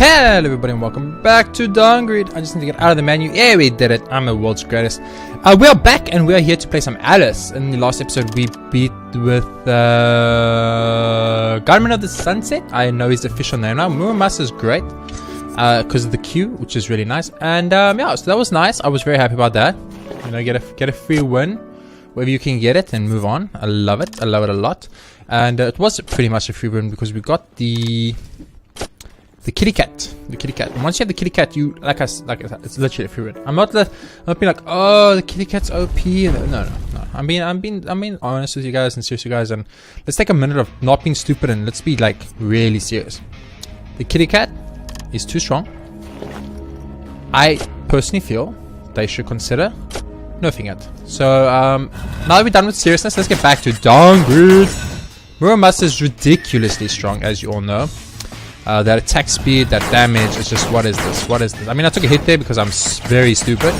Hello everybody and welcome back to Dungreed. I just need to get out of the menu. Yeah, we did it. I'm the world's greatest. We are back and we are here to play some Alice. In the last episode we beat with Guardian of the Sunset. I know his official name now. Muramasa is great because of the queue, which is really nice. And yeah, so that was nice. I was very happy about that. You know, get a free win wherever you can get it and move on. I love it. I love it a lot. And it was pretty much a free win because we got the kitty cat. The kitty cat. And once you have the kitty cat, you like I said, it's literally a free win. I'm not being like, oh, the kitty cat's OP. No. I'm being honest with you guys and serious with you guys, and let's take a minute of not being stupid and let's be like really serious. The kitty cat is too strong. I personally feel they should consider nerfing it. So now that we're done with seriousness, let's get back to Dungreed. Muramasa is ridiculously strong, as you all know. That attack speed, that damage, it's just, what is this? What is this? I mean, I took a hit there because I'm very stupid,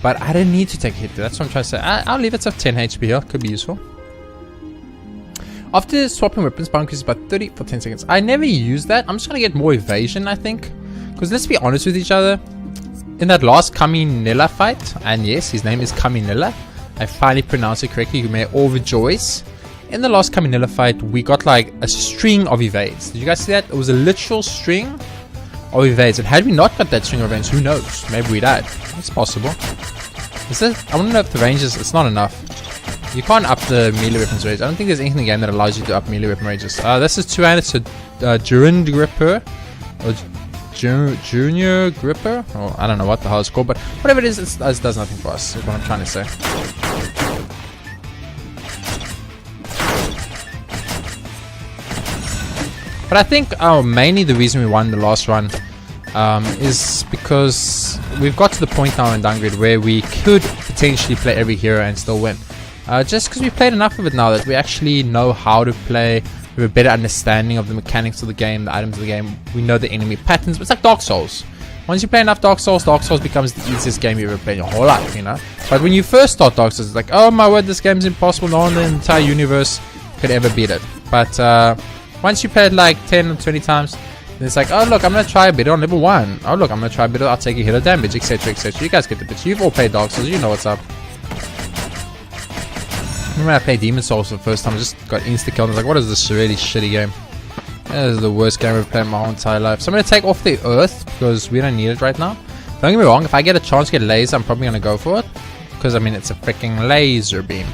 but I didn't need to take a hit there. That's what I'm trying to say. I'll leave it at 10 HP here. Could be useful. After swapping weapons, power increases by 30 for 10 seconds. I never use that. I'm just going to get more evasion, I think. Because let's be honest with each other. In that last Caminilla fight, and yes, his name is Caminilla. I finally pronounced it correctly. You may all rejoice. In the last Caminilla fight, we got like a string of evades. Did you guys see that? It was a literal string of evades. And had we not got that string of evades, who knows? Maybe we died. It's possible. I want to know if the range is... It's not enough. You can't up the melee weapons range. I don't think there's anything in the game that allows you to up melee weapon ranges. This is two-handed, so Durand Gripper. Or Junior Gripper? Or I don't know what the hell it's called, but whatever it is, it does nothing for us, is what I'm trying to say. But I think mainly the reason we won the last run is because we've got to the point now in Dungreed where we could potentially play every hero and still win. Just because we've played enough of it now that we actually know how to play. We have a better understanding of the mechanics of the game, the items of the game. We know the enemy patterns. It's like Dark Souls. Once you play enough Dark Souls becomes the easiest game you've ever played in your whole life, you know. But when you first start Dark Souls, it's like, oh my word, this game's impossible. No one in the entire universe could ever beat it. But once you play it like 10 or 20 times, then it's like, oh look, I'm gonna try a bit on level 1. Oh look, I'm gonna try a bit, I'll take a hit of damage, etc, etc. You guys get the picture. You've all played Dark Souls, you know what's up. Remember when I played Demon Souls for the first time, I just got insta-killed. I was like, what is this really shitty game? This is the worst game I've played in my whole entire life. So I'm gonna take off the earth, because we don't need it right now. Don't get me wrong, if I get a chance to get laser, I'm probably gonna go for it. Because I mean, it's a freaking laser beam.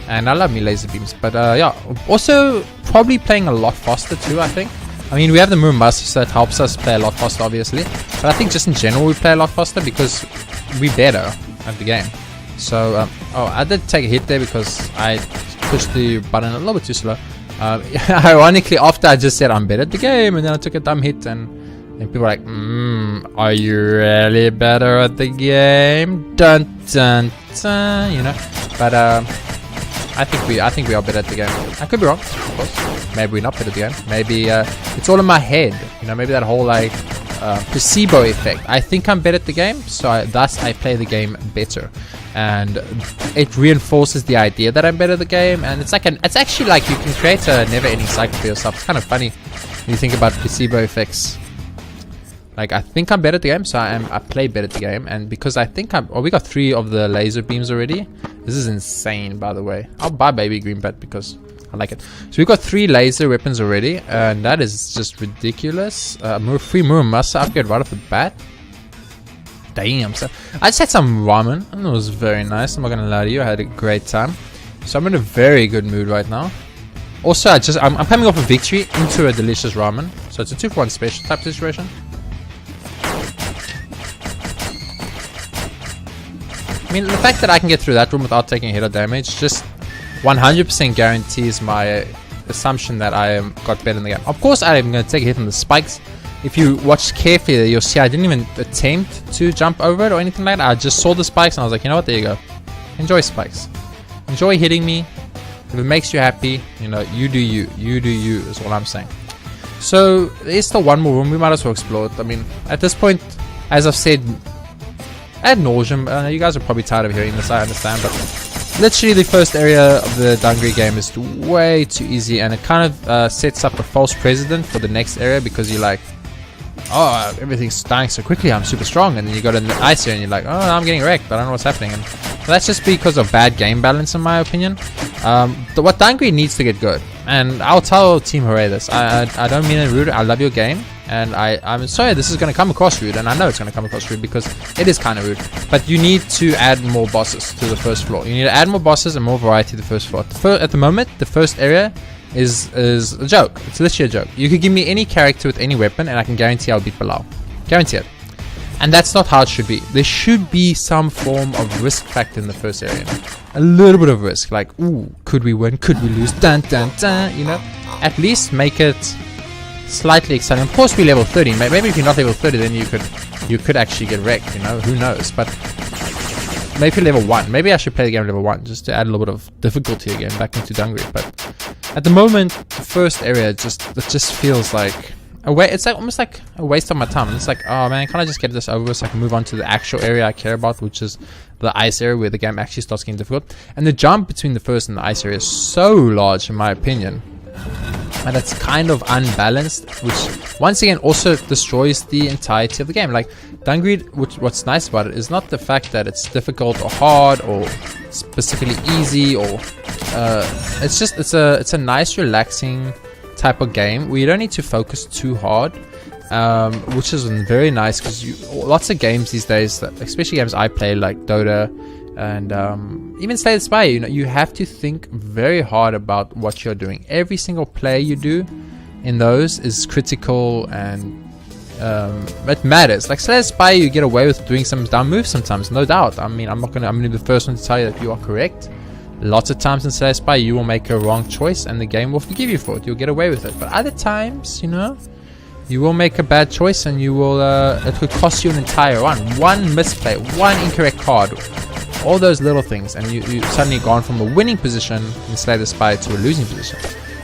And I love me laser beams, but yeah, also probably playing a lot faster too, I think. I mean, we have the Muramasa, so that helps us play a lot faster, obviously. But I think just in general we play a lot faster because we're better at the game. So, oh, I did take a hit there because I pushed the button a little bit too slow. Ironically, after I just said I'm better at the game, and then I took a dumb hit, and people were like, are you really better at the game? Dun dun dun, you know. But I think we are better at the game. I could be wrong, of course. Maybe we're not better at the game. Maybe it's all in my head. You know, maybe that whole like placebo effect. I think I'm better at the game, so thus I play the game better, and it reinforces the idea that I'm better at the game. And it's like it's actually like you can create a never-ending cycle for yourself. It's kind of funny when you think about placebo effects. Like, I think I'm better at the game, so I play better at the game, and because I think we got 3 of the laser beams already. This is insane, by the way. I'll buy baby green bat because I like it. So we've got 3 laser weapons already, and that is just ridiculous. Free Muramasa upgrade right off the bat. Damn. So I just had some ramen, and it was very nice. I'm not gonna lie to you, I had a great time. So I'm in a very good mood right now. Also, I'm coming off a victory into a delicious ramen, so it's a 2-for-1 special type situation. I mean, the fact that I can get through that room without taking a hit of damage just 100% guarantees my assumption that I got better in the game. Of course, I am going to take a hit on the spikes. If you watch carefully, you'll see I didn't even attempt to jump over it or anything like that. I just saw the spikes and I was like, you know what, there you go. Enjoy spikes. Enjoy hitting me. If it makes you happy, you know, you do you. You do you is all I'm saying. So, there's still one more room. We might as well explore it. I mean, at this point, as I've said ad nauseum, you guys are probably tired of hearing this, I understand, but literally the first area of the Dungreed game is way too easy, and it kind of sets up a false precedent for the next area, because you're like, oh, everything's dying so quickly, I'm super strong, and then you go to the ice area and you're like, oh, I'm getting wrecked, but I don't know what's happening. And that's just because of bad game balance, in my opinion. What Dungreed needs to get good, and I'll tell Team Horay this, I don't mean it rude, I love your game, and I'm sorry this is going to come across rude, and I know it's going to come across rude because it is kind of rude, but you need to add more bosses to the first floor. You need to add more bosses and more variety to the first floor. At the moment, the first area is a joke. It's literally a joke. You could give me any character with any weapon and I can guarantee I'll beat Bilal. Guarantee it. And that's not how it should be. There should be some form of risk factor in the first area. A little bit of risk, like, ooh, could we win, could we lose, dun dun dun, you know? At least make it slightly exciting. Of course, we level 30. Maybe if you're not level 30, then you could actually get wrecked, you know? Who knows? But maybe level 1. Maybe I should play the game level 1 just to add a little bit of difficulty again back into Dungreed. But at the moment, the first area just feels like it's like almost like a waste of my time. And it's like, oh man, can't I just get this over with so I can move on to the actual area I care about, which is the ice area where the game actually starts getting difficult. And the jump between the first and the ice area is so large, in my opinion, and it's kind of unbalanced, which once again also destroys the entirety of the game. Like Dungreed, what's nice about it is not the fact that it's difficult or hard or specifically easy, or it's a nice relaxing type of game where you don't need to focus too hard, which is very nice because lots of games these days, especially games I play like Dota and even Slay the Spire, you know, you have to think very hard about what you're doing. Every single play you do in those is critical, and it matters. Like Slay the Spire, you get away with doing some dumb moves sometimes, no doubt. I mean, I'm gonna be the first one to tell you that you are correct. Lots of times in Slay the Spire, you will make a wrong choice and the game will forgive you for it. You'll get away with it. But other times, you know, you will make a bad choice and you will it could cost you an entire run. One misplay, one incorrect card, all those little things, and you suddenly gone from a winning position in Slay the Spire to a losing position.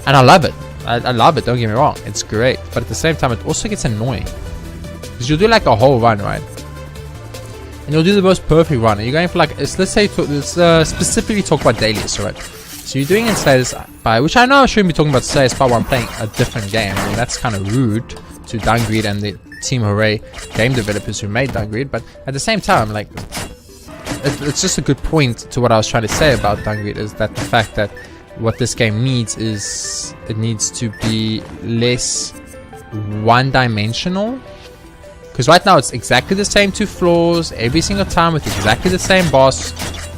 And I love it. I love it, don't get me wrong. It's great. But at the same time, it also gets annoying. Because you'll do like a whole run, right? And you'll do the most perfect run. And you're going for like, let's specifically talk about dailies, right? So you're doing in Slay the Spire, which I know I shouldn't be talking about Slay the Spire while I'm playing a different game. I mean, that's kind of rude to Dungreed and the Team Horay game developers who made Dungreed. But at the same time, like, it's just a good point to what I was trying to say about Dungreed, is that the fact that what this game needs is it needs to be less one-dimensional. Because right now it's exactly the same 2 floors every single time with exactly the same boss,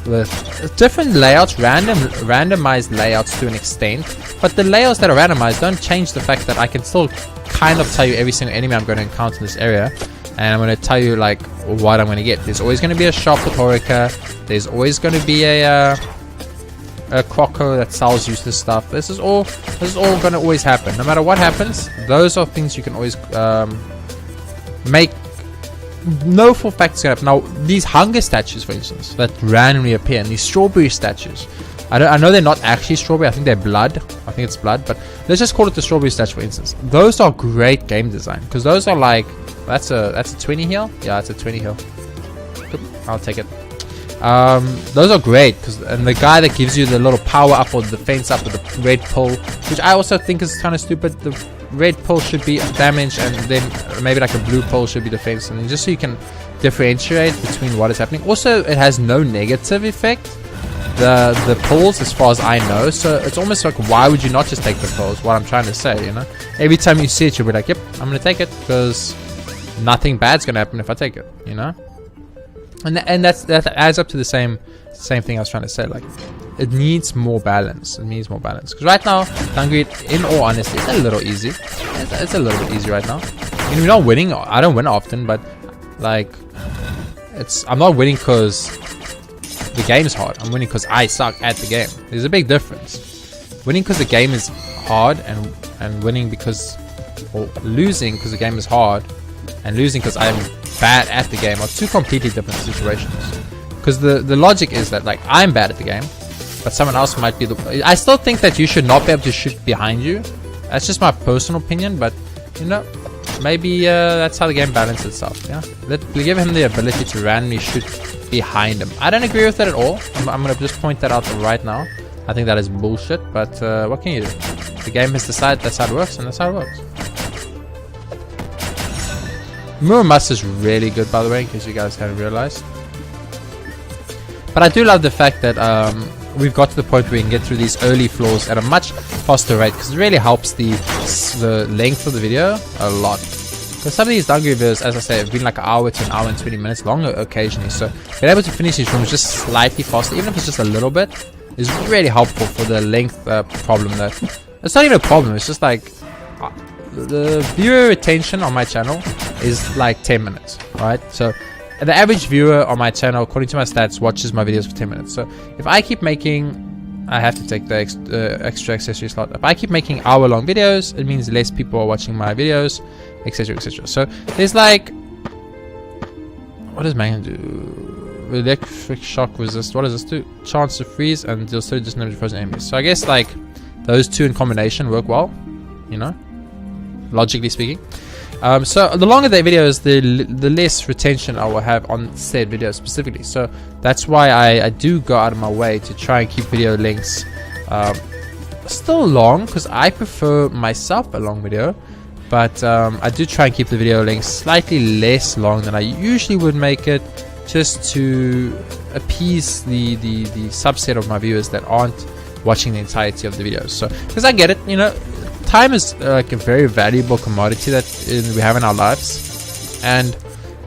with different layouts, randomized layouts to an extent. But the layouts that are randomized don't change the fact that I can still kind of tell you every single enemy I'm going to encounter in this area, and I'm going to tell you like what I'm going to get. There's always going to be a shop with Horay. There's always going to be a croco that sells useless stuff. This is all going to always happen. No matter what happens, those are things you can always make no full fact it's gonna happen. Now these hunger statues, for instance, that randomly appear, and these strawberry statues, I know they're not actually strawberry, I think they're blood, I think it's blood, but let's just call it the strawberry statue, for instance. Those are great game design, because those are like, that's a 20 heal, yeah, it's a 20 heal. I'll take it. Those are great, and the guy that gives you the little power up or the defense up with the red pull, which I also think is kind of stupid. The red pull should be damage, and then maybe like a blue pull should be defense, and just so you can differentiate between what is happening. Also, it has no negative effect, the pulls, as far as I know, so it's almost like, why would you not just take the pulls? What I'm trying to say, you know, every time you see it, you'll be like, yep, I'm gonna take it, because nothing bad's gonna happen if I take it, you know. And that adds up to the same thing I was trying to say. Like, it needs more balance. It needs more balance. Because right now, Dungreed, in all honesty, it's a little easy. It's a little bit easy right now. I mean, we're not winning. I don't win often, but like, I'm not winning because the game's hard. I'm winning because I suck at the game. There's a big difference. Winning because the game is hard, and winning because, or losing because the game is hard, and losing because I'm bad at the game are 2 completely different situations. Because the logic is that, like, I'm bad at the game, but someone else might be I still think that you should not be able to shoot behind you. That's just my personal opinion, but you know, maybe that's how the game balances itself. Yeah, give him the ability to randomly shoot behind him. I don't agree with it at all. I'm gonna just point that out right now. I think that is bullshit, but what can you do? The game has decided that's how it works, and that's how it works. Mirror Must is really good, by the way, in case you guys haven't realized. But I do love the fact that we've got to the point where we can get through these early floors at a much faster rate, because it really helps the length of the video a lot. Because some of these Dungreed videos, as I say, have been like an hour to an hour and 20 minutes long occasionally. So being able to finish these rooms just slightly faster, even if it's just a little bit, is really helpful for the length problem. That it's not even a problem. It's just like the viewer retention on my channel is like 10 minutes, right? So the average viewer on my channel, according to my stats, watches my videos for 10 minutes. So if I keep making, I have to take the extra accessory slot. If I keep making hour-long videos, it means less people are watching my videos, etc, etc. So there's like, what does Magnum do? Electric shock resist. What does this do? Chance to freeze and deal 30 damage to frozen enemies. So I guess like those two in combination work well, you know, logically speaking. So the longer the video is, the less retention I will have on said video specifically. So that's why I do go out of my way to try and keep video lengths still long, because I prefer myself a long video. But I do try and keep the video lengths slightly less long than I usually would make it, just to appease the subset of my viewers that aren't watching the entirety of the videos. So, because I get it, you know, time is like a very valuable commodity that we have in our lives, and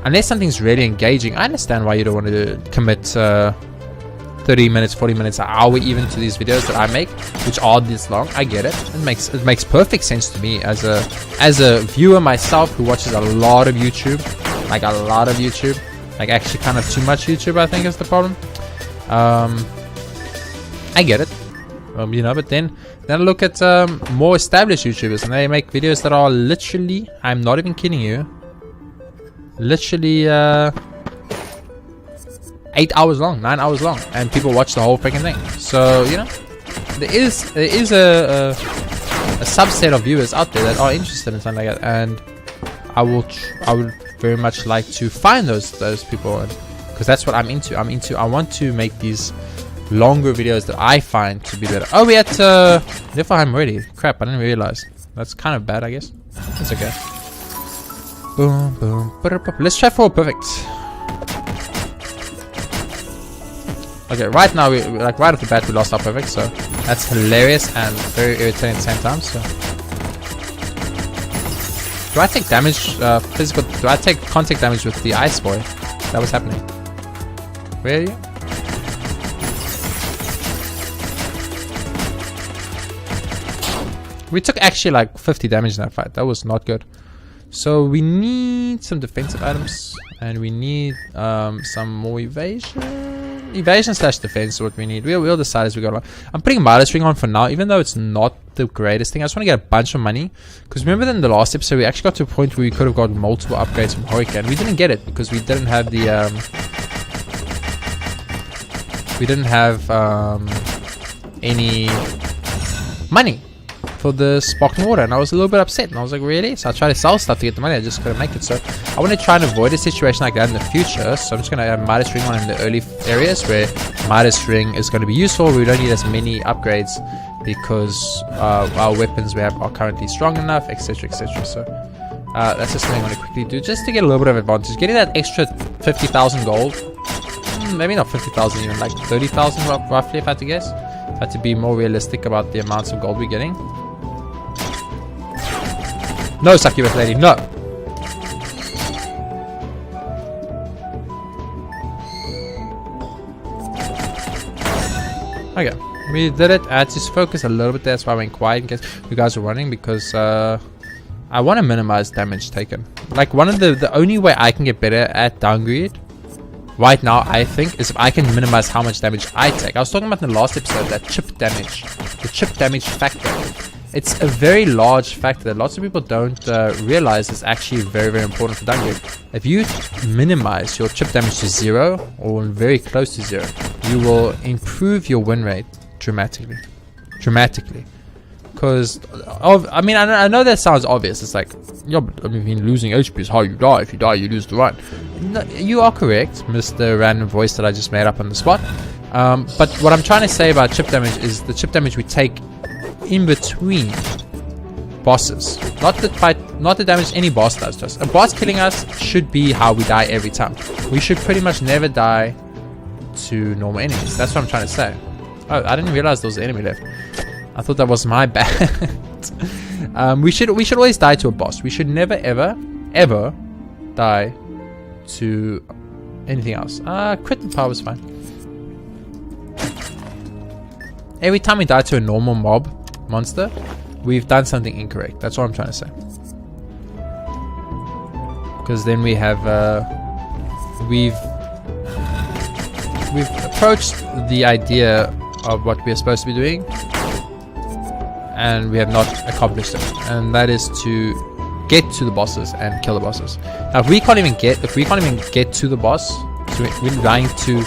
unless something's really engaging, I understand why you don't want to commit 30 minutes, 40 minutes, an hour even to these videos that I make, which are this long. I get it. It makes perfect sense to me as a viewer myself who watches a lot of YouTube, like actually kind of too much YouTube, I think is the problem. I get it. You know, but then I look at more established YouTubers, and they make videos that are literally, I'm not even kidding you, literally 8 hours long, 9 hours long, and people watch the whole freaking thing. So, you know, there is a subset of viewers out there that are interested in something like that, and I would very much like to find those people, because that's what I'm into. I want to make these longer videos that I find to be better. Oh, we had Niflheim already. Crap, I didn't realize. That's kind of bad, I guess. It's okay. Boom, boom. Let's try for a perfect. Okay, right now, like right off the bat, we lost our perfect, so that's hilarious and very irritating at the same time. So, do I take damage, physical? Do I take contact damage with the ice boy? That was happening. Where are you? We took actually like 50 damage in that fight. That was not good. So we need some defensive items, and we need some more evasion. Evasion slash defense is what we need. We'll decide as we go along. I'm putting Midas Ring on for now, even though it's not the greatest thing. I just want to get a bunch of money, because remember in the last episode we actually got to a point where we could have got multiple upgrades from Horay, and we didn't get it because we didn't have the any money for the sparkling water, and I was a little bit upset, and I was like, really? So I tried to sell stuff to get the money, I just couldn't make it. So I want to try and avoid a situation like that in the future, so I'm just going to have Midas Ring on in the early areas where Midas Ring is going to be useful. We don't need as many upgrades because our weapons we have are currently strong enough, etc, etc. So that's just something I want to quickly do, just to get a little bit of advantage. Getting that extra 50,000 gold, maybe not 50,000, even like 30,000 roughly, if I had to guess. If I had to be more realistic about the amounts of gold we're getting. No, succubus lady, no! Okay, we did it. I had to focus a little bit there, that's why I went quiet in case you guys were running, because I want to minimize damage taken. Like, one of the only way I can get better at Dungreed right now, I think, is if I can minimize how much damage I take. I was talking about in the last episode, that chip damage, the chip damage factor. It's a very large factor that lots of people don't realize is actually very, very important for Dungreed. If you minimize your chip damage to 0 or very close to 0, you will improve your win rate dramatically. Because, I mean, I know that sounds obvious. It's like, yeah, but I mean, losing HP is how you die. If you die, you lose the run. No, you are correct, Mr. Random Voice that I just made up on the spot. But what I'm trying to say about chip damage is the chip damage we take in between bosses, not the damage any boss does to us. A boss killing us should be how we die every time. We should pretty much never die to normal enemies. That's what I'm trying to say. Oh, I didn't realize there was an enemy left. I thought that was my bad. We should always die to a boss. We should never ever die to anything else. Crit power is fine. Every time we die to a normal mob monster, we've done something incorrect. That's what I'm trying to say. Because then we have we've approached the idea of what we're supposed to be doing, and we have not accomplished it. And that is to get to the bosses and kill the bosses. Now, if we can't even get to the boss, so we're dying to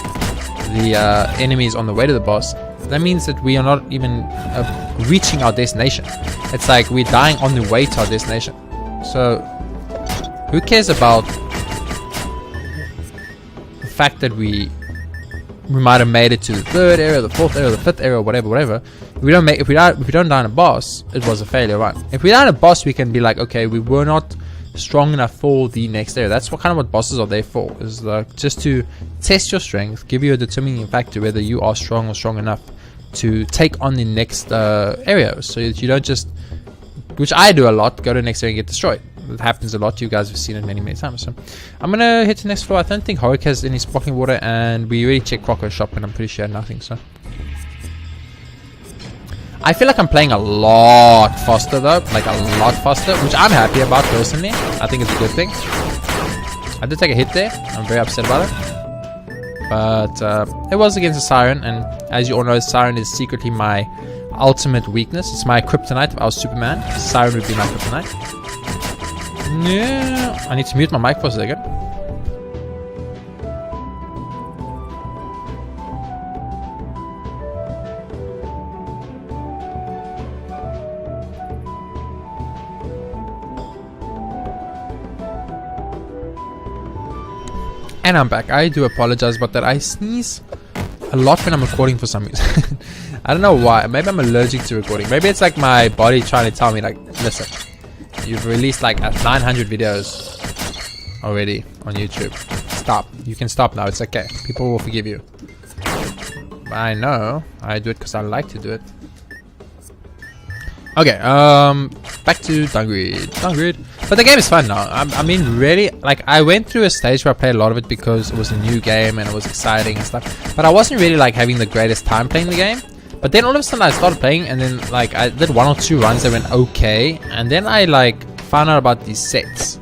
the enemies on the way to the boss, that means that we are not even reaching our destination. It's like we're dying on the way to our destination. So who cares about the fact that we might have made it to the 3rd area, the 4th area, the 5th area, whatever. If we don't die in a boss, it was a failure run. If we die in a boss, we can be like, okay, we were not strong enough for the next area. That's what bosses are there for, is like just to test your strength, give you a determining factor whether you are strong or strong enough to take on the next area, so that you don't just, which I do a lot, go to the next area and get destroyed. It happens a lot. You guys have seen it many times. So I'm gonna hit the next floor. I don't think Horay has any sparkling water, and we already checked Crocker's shop, and I'm pretty sure nothing. So I feel like I'm playing a lot faster though, like a lot faster, which I'm happy about personally. I think it's a good thing. I did take a hit there. I'm very upset about it, but it was against a Siren, and as you all know, Siren is secretly my ultimate weakness. It's my kryptonite. If I was Superman, Siren would be my kryptonite. Yeah, I need to mute my mic for a second. And I'm back. I do apologize about that. I sneeze a lot when I'm recording for some reason. I don't know why. Maybe I'm allergic to recording. Maybe it's like my body trying to tell me, like, listen, you've released like 900 videos already on YouTube. Stop. You can stop now. It's okay. People will forgive you. I know. I do it because I like to do it. Okay. Back to Dungreed. But the game is fun now. I mean, really, like, I went through a stage where I played a lot of it because it was a new game and it was exciting and stuff. But I wasn't really like having the greatest time playing the game. But then all of a sudden I started playing, and then like I did 1 or 2 runs that went okay, and then I like found out about these sets,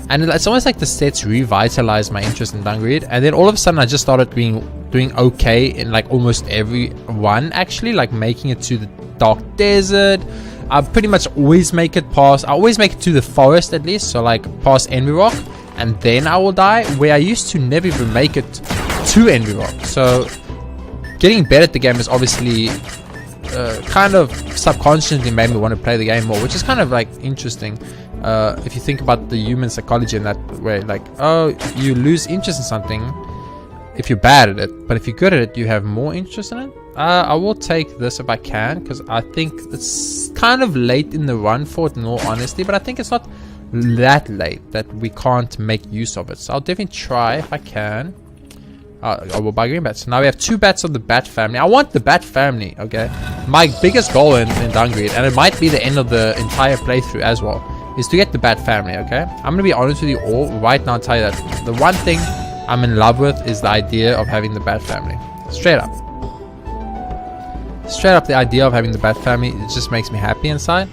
and it's almost like the sets revitalized my interest in Dungreed. And then all of a sudden I just started doing okay in like almost every one, actually, like making it to the Dark Desert. I pretty much always make it past, I always make it to the forest at least, so like past Envy Rock, and then I will die, where I used to never even make it to Envy Rock. So getting better at the game is obviously kind of subconsciously made me want to play the game more, which is kind of like interesting if you think about the human psychology in that way. Like, oh, you lose interest in something if you're bad at it, but if you're good at it, you have more interest in it. I will take this if I can, because I think it's kind of late in the run for it, in all honesty, but I think it's not that late that we can't make use of it. So I'll definitely try if I can. I will buy green bats. Now we have 2 bats of the bat family. I want the bat family, okay? My biggest goal in Dungreed, and it might be the end of the entire playthrough as well, is to get the bat family, okay? I'm going to be honest with you all right now and tell you that the one thing I'm in love with is the idea of having the bat family. Straight up. Straight up, the idea of having the bat family, it just makes me happy inside,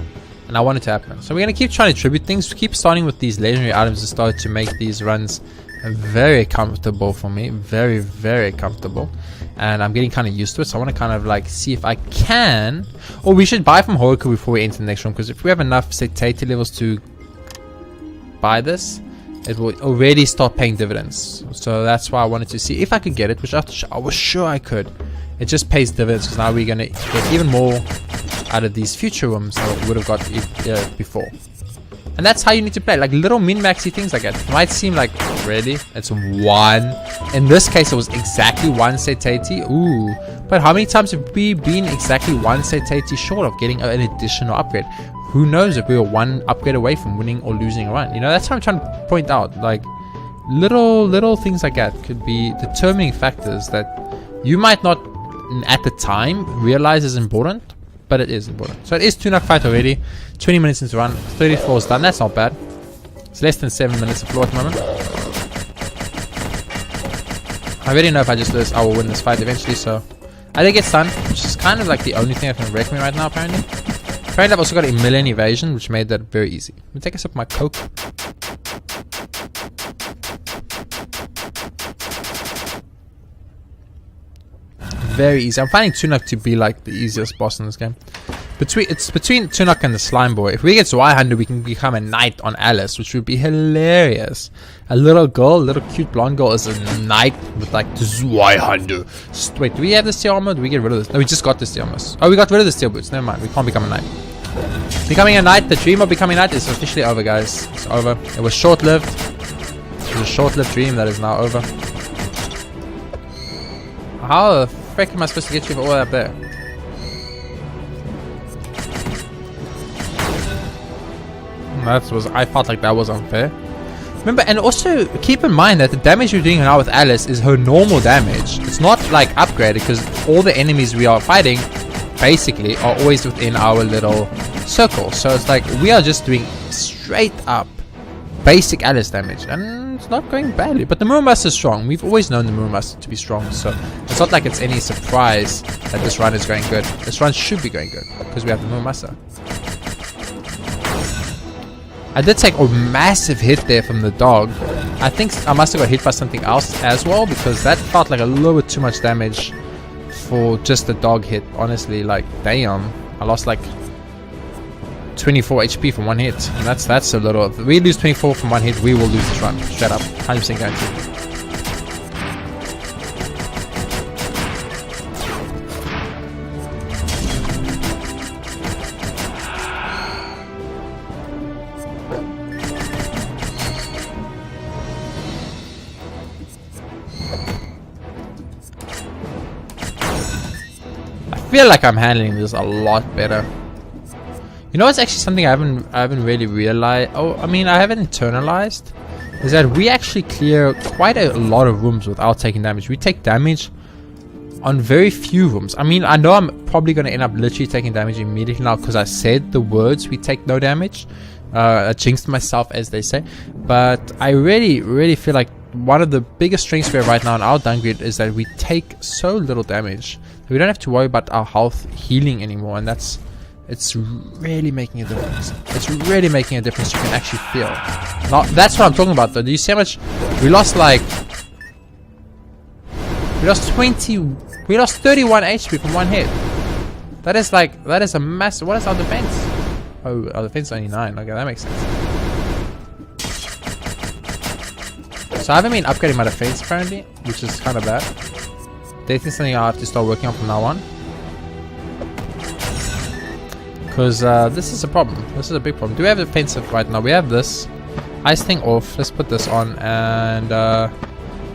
and I want it to happen. So we're going to keep trying to tribute things, keep starting with these legendary items to start to make these runs very comfortable for me, very, very comfortable, and I'm getting kind of used to it. So I want to kind of like see if I can, or we should buy from Horay before we enter the next room, because if we have enough cetacean levels to buy this, it will already start paying dividends. So that's why I wanted to see if I could get it, which I was sure I could. It just pays dividends, because now we're going to get even more out of these future rooms than we would have got before. And that's how you need to play, like little min-maxy things like that. It might seem like, really? It's 1. In this case, it was exactly 1 cetacean. Ooh. But how many times have we been exactly 1 cetacean short of getting an additional upgrade? who knows if we were one upgrade away from winning or losing a run. You know, that's what I'm trying to point out. Like, little things like that could be determining factors that you might not at the time realize is important, but it is important. So it is 2-knock fight already. 20 minutes into run, 34 is done. That's not bad. It's less than 7 minutes of floor at the moment. I already know if I just lose, I will win this fight eventually. So I think it's done, which is kind of like the only thing that can wreck me right now. Apparently I've also got a million evasion, which made that very easy. Let me take a sip of my Coke. Very easy. I'm finding 2-knock to be like the easiest boss in this game. It's between 2-knock and the slime boy. If we get Zweihander, we can become a knight on Alice, which would be hilarious. A little girl, little cute blonde girl is a knight with like the Zweihander. Wait, do we have the steel armor? Do we get rid of this? No, we just got the steel armor. Oh, we got rid of the steel boots. Never mind. We can't become a knight. Becoming a knight, the dream of becoming a knight is officially over, guys. It's over. It was short-lived. It was a short-lived dream that is now over. How the frick am I supposed to get you all the way up there? I felt like that was unfair. Remember, and also keep in mind that the damage you're doing now with Alice is her normal damage. It's not like upgraded, because all the enemies we are fighting basically are always within our little circle. So it's like we are just doing straight up basic Alice damage, and it's not going badly. But the Muramasa is strong. We've always known the Muramasa to be strong, so it's not like it's any surprise that this run is going good. This run should be going good because we have the Muramasa. I did take a massive hit there from the dog. I think I must have got hit by something else as well, because that felt like a little bit too much damage for just the dog hit. Honestly, like, damn, I lost like 24 HP from one hit, and that's a little. If we lose 24 from one hit, we will lose this run straight up, 100% guaranteed. I feel like I'm handling this a lot better. You know, it's actually something I haven't really realized. Oh, I mean, I haven't internalized. Is that we actually clear quite a lot of rooms without taking damage. We take damage on very few rooms. I mean, I know I'm probably going to end up literally taking damage immediately now because I said the words "we take no damage." I jinxed myself, as they say. But I really feel like one of the biggest strengths we have right now in our Dungreed is that we take so little damage. We don't have to worry about our health healing anymore, and it's really making a difference. It's really making a difference you can actually feel. Now, that's what I'm talking about, though. Do you see how much we lost? Like, we lost 31 HP from one hit. That is a massive. What is our defense? Oh, our defense is only 9. Okay, that makes sense. So I haven't been upgrading my defense apparently, which is kind of bad. Definitely something I have to start working on from now on. Because this is a problem. This is a big problem. Do we have defensive right now? We have this. Ice thing off. Let's put this on. And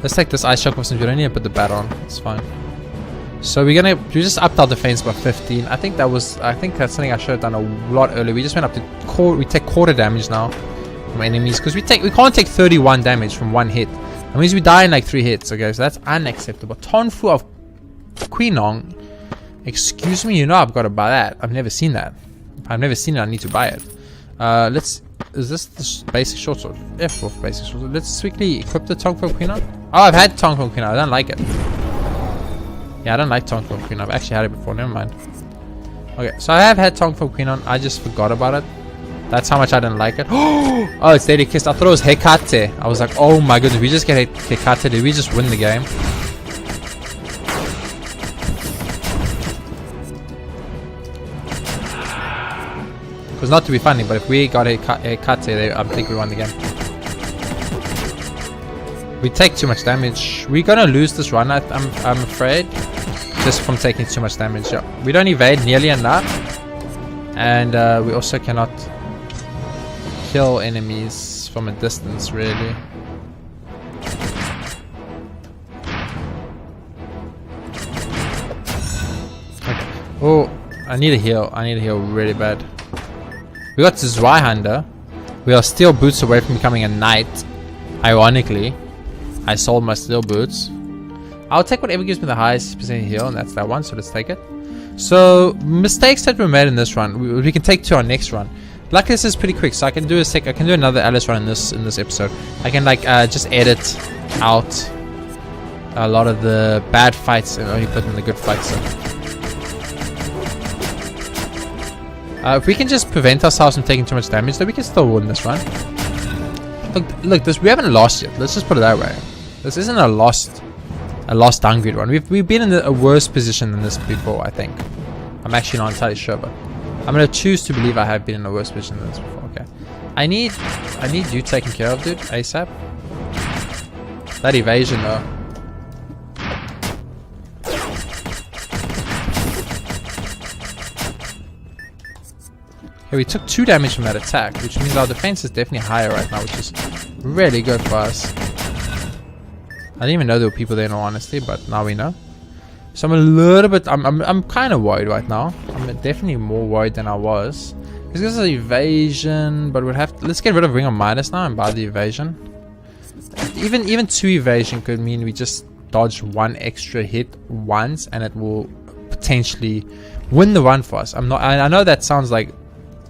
let's take this ice shock off since we don't need to put the bat on. It's fine. So we just upped our defense by 15. I think that's something I should have done a lot earlier. We just went up to we take quarter damage now from enemies. Because we can't take 31 damage from one hit. That means we die in like 3 hits, okay? So that's unacceptable. Tonfu of Quinong. Excuse me, you know I've got to buy that. I've never seen that. If I've never seen it, I need to buy it. Is this the basic short sword? F of basic short sword. Let's quickly equip the Tonfu of Quinong. Oh, I've had Tonfu of Quinong. I don't like it. Yeah, I don't like Tonfu of Quinong. I've actually had it before. Never mind. Okay, so I have had Tonfu of Quinong. I just forgot about it. That's how much I didn't like it. Oh, it's Lady Kiss. I thought it was Hekate. I was like, oh my goodness, we just get Hekate. Did we just win the game? Because not to be funny, but if we got Hekate, I think we won the game. We take too much damage. We're gonna lose this run, I'm afraid. Just from taking too much damage. Yeah. We don't evade nearly enough. And we also cannot kill enemies from a distance, really. Okay. Oh, I need a heal. I need a heal really bad. We got Zweihander. We are steel boots away from becoming a knight. Ironically, I sold my steel boots. I'll take whatever gives me the highest percent heal, and that's that one, so let's take it. So, mistakes that were made in this run, we can take to our next run. Luckily, this is pretty quick, so I can do another Alice run in this episode. I can like just edit out a lot of the bad fights and only put in the good fights. If we can just prevent ourselves from taking too much damage, then we can still win this run. Look, we haven't lost yet. Let's just put it that way. This isn't a lost Dungreed run. We've been in a worse position than this before, I think. I'm actually not entirely sure, but I'm gonna choose to believe I have been in a worse position than this before. Okay. I need you taken care of, dude, ASAP. That evasion though. Okay, we took 2 damage from that attack, which means our defense is definitely higher right now, which is really good for us. I didn't even know there were people there in all honesty, but now we know. So I'm a little bit, I'm kind of worried right now. I'm definitely more worried than I was. This is evasion, but we'll have to, let's get rid of Ring of Midas now and buy the evasion. Even 2 evasion could mean we just dodge 1 extra hit once, and it will potentially win the run for us. I know that sounds like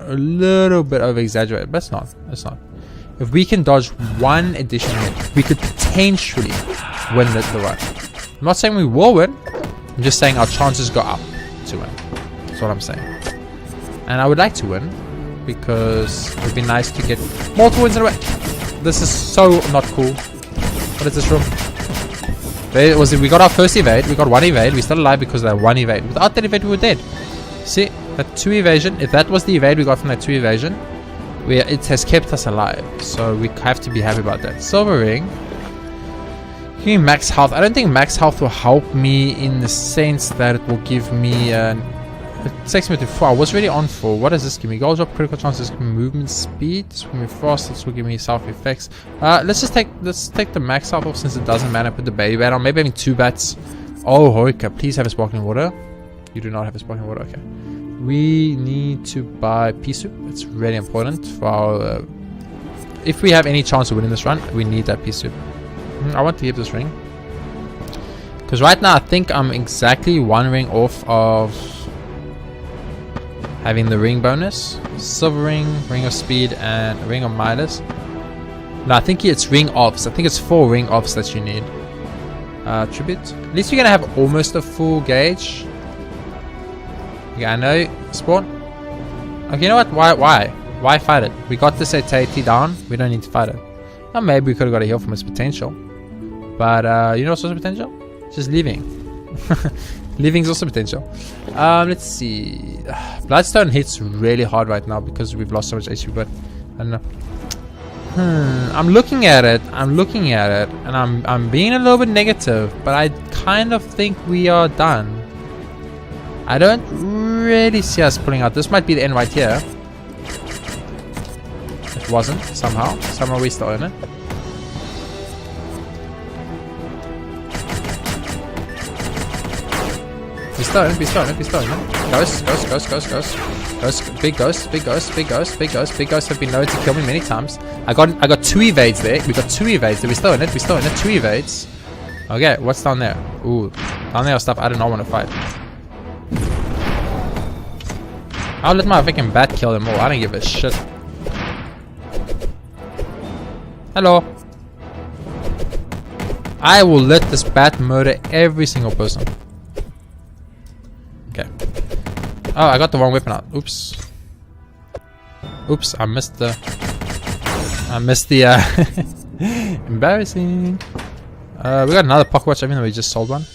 a little bit over exaggerated, but it's not. It's not. If we can dodge 1 additional hit, we could potentially win the run. I'm not saying we will win. I'm just saying our chances go up to win. That's what I'm saying. And I would like to win because it would be nice to get multiple wins in a row. This is so not cool. What is this room? We got our first evade. We got 1 evade. We're still alive because of that 1 evade. Without that evade, we were dead. See, that 2 evasion. If that was the evade we got from that 2 evasion, it has kept us alive. So we have to be happy about that. Silver ring. Give me max health. I don't think max health will help me in the sense that it will give me it takes me to 4. I was already on 4. What does this give me? Gold drop, critical chances, give me movement speed. This will give me frost. This will give me self effects. Let's take the max health off since it doesn't matter. Put the baby bat on. Maybe having 2 bats. Oh, Hoika, please have a sparkling water. You do not have a sparkling water. Okay. We need to buy pea soup. It's really important for our. If we have any chance of winning this run, we need that pea soup. I want to keep this ring because right now I think I'm exactly 1 ring off of having the ring bonus. Silver ring, ring of speed, and ring of Midas. No, I think it's ring offs. I think it's 4 ring offs that you need. Tribute. At least you're gonna have almost a full gauge. Yeah, I know. Spawn. Okay, you know what? Why fight it? We got this AT down. We don't need to fight it. Well, maybe we could have got a heal from its potential. But, you know what's also potential? Just leaving. Leaving is also potential. Let's see. Bloodstone hits really hard right now because we've lost so much HP, but I don't know. I'm looking at it. And I'm being a little bit negative, but I kind of think we are done. I don't really see us pulling out. This might be the end right here. It wasn't, somehow we still in it. We still in it. Ghost. Big ghosts have been known to kill me many times. I got 2 evades there. We got 2 evades there. We're still in it. 2 evades. Okay, what's down there? Ooh, down there stuff I do not want to fight. I'll let my freaking bat kill them all. I don't give a shit. Hello. I will let this bat murder every single person. Okay. Oh, I got the wrong weapon out. Oops. I missed the embarrassing. We got another pocket watch even though we just sold one.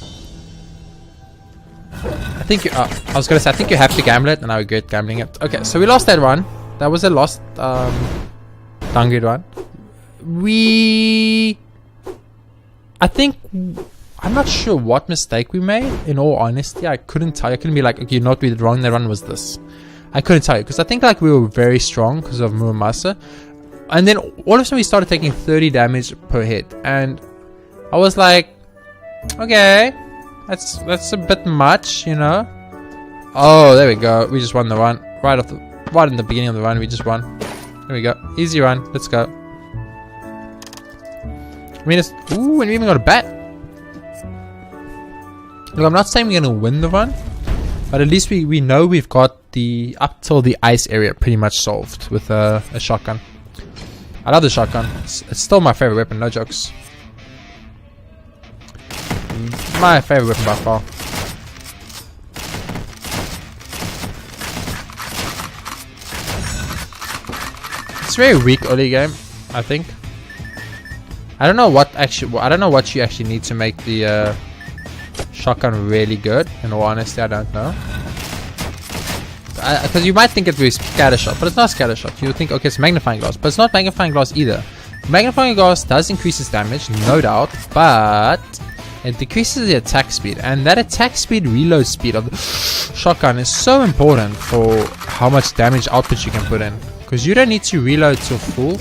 I think I was gonna say I think you have to gamble it and I regret gambling it. Okay, so we lost that one. That was a lost Dungreed one. I think I'm not sure what mistake we made. In all honesty, I couldn't tell you. I couldn't be like, okay, you know what we did wrong. That run was this. I couldn't tell you because I think like we were very strong because of Muramasa, and then all of a sudden we started taking 30 damage per hit, and I was like, okay, that's a bit much, you know. Oh, there we go. We just won the run right off the What in the beginning of the run, we just won. There we go. Easy run. Let's go. I mean, ooh, and we even got a bat. Look, I'm not saying we're going to win the run, but at least we know we've got the up till the ice area pretty much solved with a shotgun. I love the shotgun. It's still my favorite weapon, no jokes. My favorite weapon by far. It's very weak early game, I think. I don't know what you actually need to make the shotgun really good. In all honesty, I don't know. Because you might think it was scatter shot, but it's not scatter shot. You would think, okay, it's magnifying glass, but it's not magnifying glass either. Magnifying glass does increase its damage, no doubt, but it decreases the attack speed, and that attack speed, reload speed of the shotgun is so important for how much damage output you can put in. Because you don't need to reload to full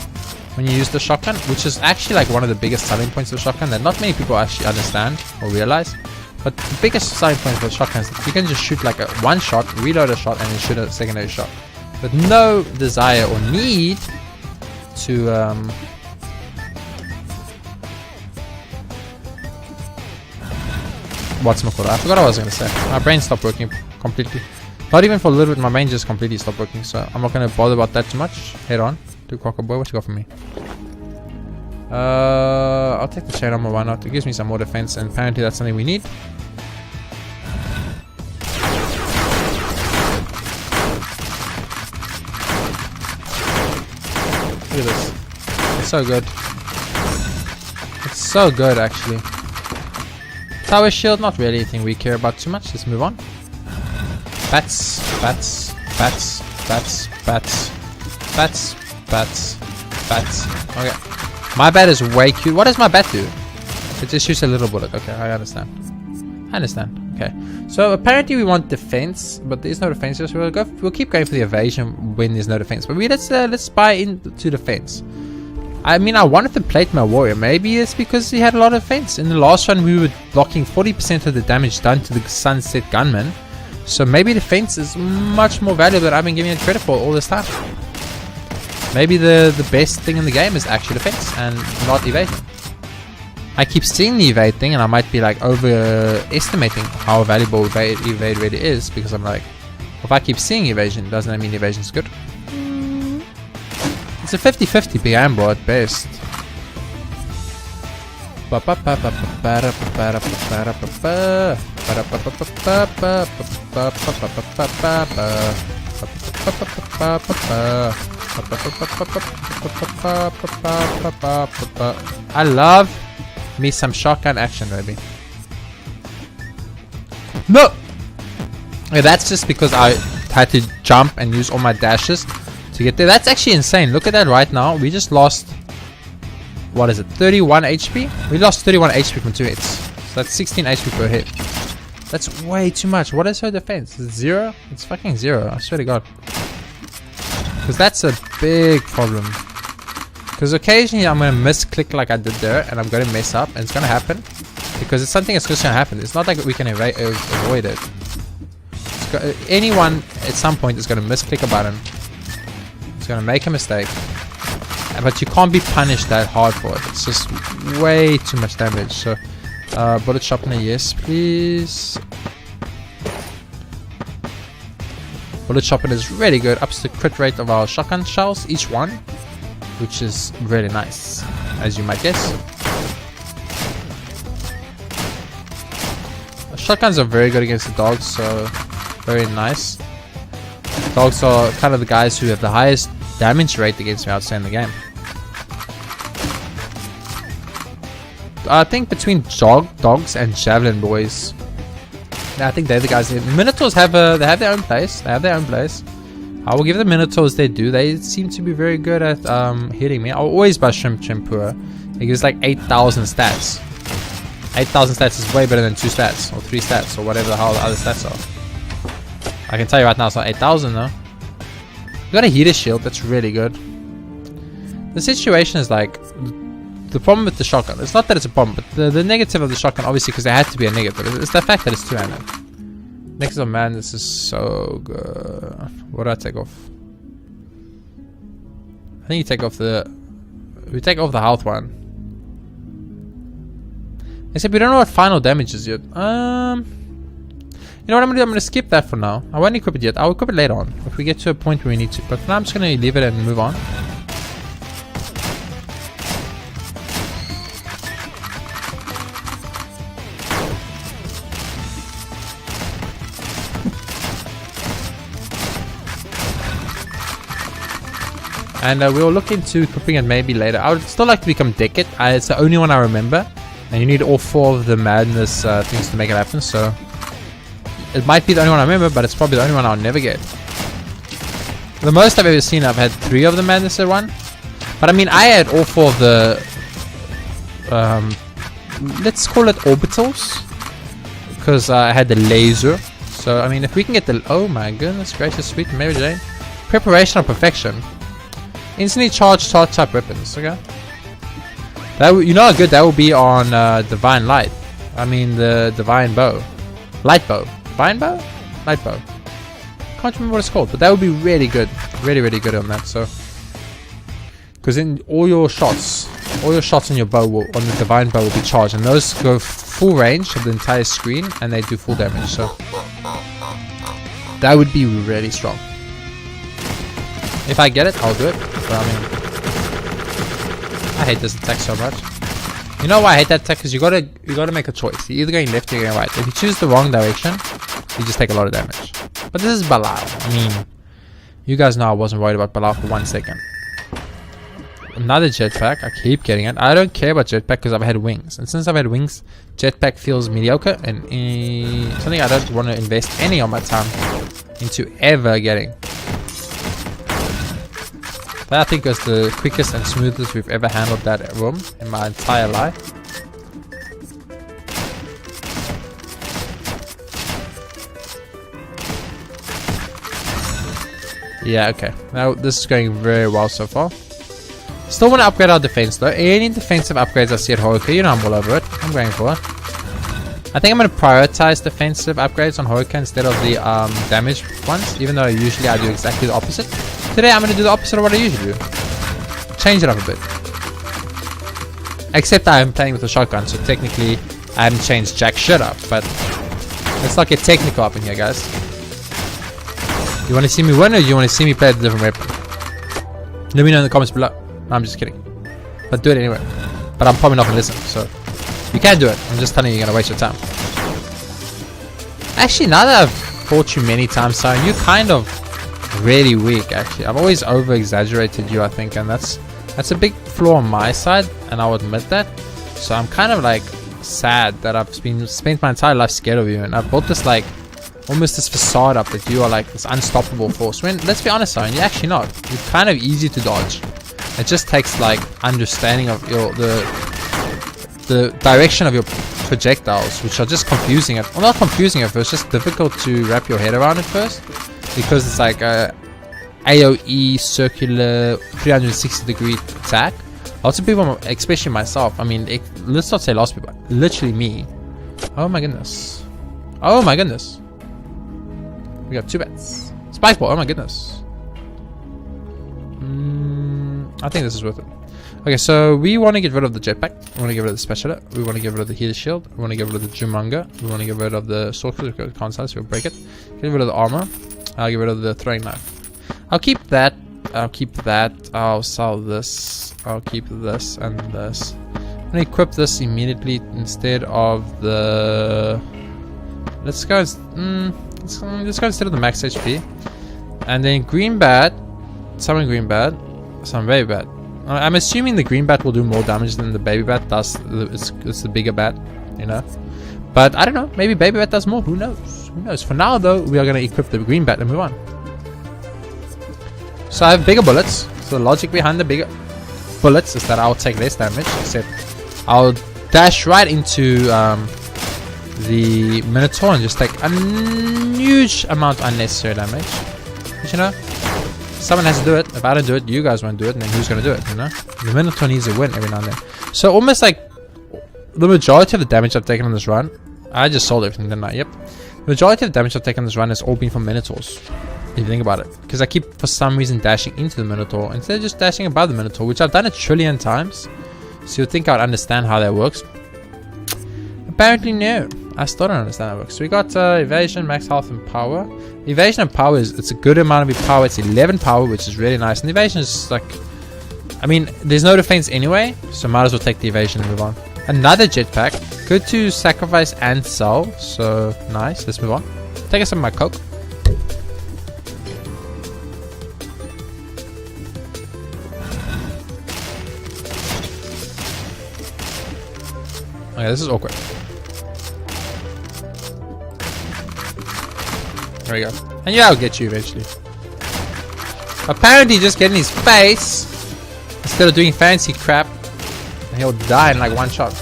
when you use the shotgun, which is actually like one of the biggest selling points of the shotgun that not many people actually understand or realize. But the biggest selling point for the shotgun is that you can just shoot like a one shot, reload a shot, and then shoot a secondary shot with no desire or need to whatchamacallit. I forgot what I was gonna say. My brain stopped working completely. Not even for a little bit, my brain just completely stopped working, so I'm not gonna bother about that too much. Head on. Do Crocker Boy, what you got for me? I'll take the chain armor, why not? It gives me some more defense, and apparently that's something we need. Look at this. It's so good. It's so good, actually. Tower shield, not really anything we care about too much. Let's move on. Bats, bats, bats, bats, bats, bats, bats, bats. Okay. My bat is way cute. What does my bat do? It just shoots a little bullet. Okay, I understand. I understand. Okay. So apparently we want defense, but there's no defense here, so we'll keep going for the evasion when there's no defense. But let's buy into defense. I mean, I wanted to plate my warrior. Maybe it's because he had a lot of defense. In the last run, we were blocking 40% of the damage done to the Sunset Gunman. So maybe defense is much more valuable than I've been giving it credit for all this time. Maybe the best thing in the game is actually defense and not evasion. I keep seeing the evade thing and I might be like overestimating how valuable evade really is, because I'm like, if I keep seeing evasion, doesn't that mean evasion is good? It's a 50-50 gamble at best. I love me some shotgun action, baby. No! Okay, that's just because I had to jump and use all my dashes to get there. That's actually insane. Look at that right now. We just lost, what is it, 31 HP? We lost 31 HP from 2 hits. So that's 16 HP per hit. That's way too much. What is her defense? Is it 0? It's fucking 0. I swear to God. Because that's a big problem. Because occasionally I'm going to misclick like I did there, and I'm going to mess up, and it's going to happen. Because it's something that's just going to happen. It's not like we can avoid it. Anyone at some point is going to misclick a button. It's going to make a mistake. But you can't be punished that hard for it. It's just way too much damage. So, bullet sharpener, yes, please. Bullet sharpener is really good. Ups the crit rate of our shotgun shells, each one, which is really nice, as you might guess. Shotguns are very good against the dogs, so very nice. Dogs are kind of the guys who have the highest damage rate against me, I would say, in the game. I think between dogs and javelin boys, I think they're the guys. The Minotaurs have their own place. They have their own place. I will give the Minotaurs their due. They seem to be very good at hitting me. I'll always buy Shrimp Chimpua. It gives like 8,000 stats. 8,000 stats is way better than 2 stats or 3 stats or whatever the hell the other stats are. I can tell you right now it's not 8,000 though. You got a heater shield, that's really good. The situation is like, the problem with the shotgun, it's not that it's a problem, but the negative of the shotgun, obviously, because there had to be a negative, it's the fact that it's two-handed. Next of man, this is so good. What do I take off? I think you take off the... We take off the health one. Except we don't know what final damage is yet. You know what I'm gonna do? I'm gonna skip that for now. I won't equip it yet. I'll equip it later on if we get to a point where we need to. But for now, I'm just gonna leave it and move on. And we'll look into equipping it maybe later. I would still like to become Decade. It's the only one I remember. And you need all 4 of the madness things to make it happen. So it might be the only one I remember, but it's probably the only one I'll never get. The most I've ever seen, I've had 3 of the madness at one. But I mean, I had all 4 of the... let's call it orbitals. Because I had the laser. So I mean, if we can get the... Oh my goodness gracious, sweet Mary Jane. Preparation of perfection. Instantly charge type weapons, okay? That you know how good that will be on Divine Light. I mean the Divine Bow. Light Bow. Divine Bow? Light Bow. Can't remember what it's called, but that would be really good. Really, really good on that, so. Because in all your shots on your bow will, on the Divine Bow will be charged. And those go full range of the entire screen and they do full damage, so. That would be really strong. If I get it, I'll do it. But I mean, I hate this attack so much. You know why I hate that attack? Because you gotta make a choice. You're either going left or you're going right. If you choose the wrong direction, you just take a lot of damage. But this is Balao. I mean, you guys know I wasn't worried about Balao for 1 second. Another jetpack. I keep getting it. I don't care about jetpack because I've had wings. And since I've had wings, jetpack feels mediocre and something I don't want to invest any of my time into ever getting. That I think was the quickest and smoothest we've ever handled that room in my entire life. Yeah, okay. Now this is going very well so far. Still want to upgrade our defense though. Any defensive upgrades I see at Horay, you know I'm all over it. I'm going for it. I think I'm going to prioritize defensive upgrades on Horay instead of the damage ones, even though usually I do exactly the opposite. Today I'm going to do the opposite of what I usually do. Change it up a bit. Except I am playing with a shotgun, so technically I haven't changed jack shit up, but let's not get technical up in here, guys. You want to see me win or you want to see me play a different weapon? Let me know in the comments below. No, I'm just kidding. But do it anyway. But I'm probably not going to listen, so you can do it. I'm just telling you, you're going to waste your time. Actually, now that I've fought you many times, so you're kind of really weak. Actually, I've always over exaggerated you, I think, and that's a big flaw on my side, and I'll admit that. So I'm kind of like sad that I've spent my entire life scared of you, and I've built this like almost this facade up that you are like this unstoppable force, when let's be honest, Owen, you're actually not. You're kind of easy to dodge. It just takes like understanding of your the direction of your projectiles, which are just confusing at, well, not confusing at first, just difficult to wrap your head around at first, because it's like a AOE circular 360-degree attack. Lots of people, especially myself, I mean, let's not say lots of people, literally me. Oh my goodness. Oh my goodness. We got 2 bets. Spike ball, oh my goodness. I think this is worth it. Okay, so we want to get rid of the jetpack. We want to get rid of the special. We want to get rid of the heater shield. We want to get rid of the Jumunga. We want to get rid of the sword console, so we'll break it. Get rid of the armor. I'll get rid of the throwing knife. I'll keep that. I'll keep that. I'll sell this. I'll keep this and this. I'm gonna equip this immediately instead of the. Let's go. Let's go instead of the max HP. And then green bat. Summon green bat. Summon baby bat. I'm assuming the green bat will do more damage than the baby bat does. It's the bigger bat, you know. But I don't know. Maybe baby bat does more. Who knows? Who knows? For now, though, we are going to equip the green bat and move on. So I have bigger bullets. So the logic behind the bigger bullets is that I'll take less damage. Except I'll dash right into the Minotaur and just take a huge amount of unnecessary damage. But you know, someone has to do it. If I don't do it, you guys won't do it, and then who's going to do it, you know? The Minotaur needs a win every now and then. So almost like the majority of the damage I've taken on this run, I just sold everything, didn't I? Yep. The majority of the damage I've taken on this run has all been from Minotaurs. If you think about it. Because I keep, for some reason, dashing into the Minotaur instead of just dashing above the Minotaur, which I've done a trillion times. So you'd think I would understand how that works. Apparently no. I still don't understand how that works. So we got evasion, max health, and power. Evasion and power it's a good amount of power. It's 11 power, which is really nice. And evasion is like, I mean, there's no defense anyway, so might as well take the evasion and move on. Another jetpack. Good to sacrifice and sell. So nice. Let's move on. Take us some of my coke. Okay, this is awkward. There we go. And yeah, I'll get you eventually. Apparently just get in his face instead of doing fancy crap and he'll die in like one shot.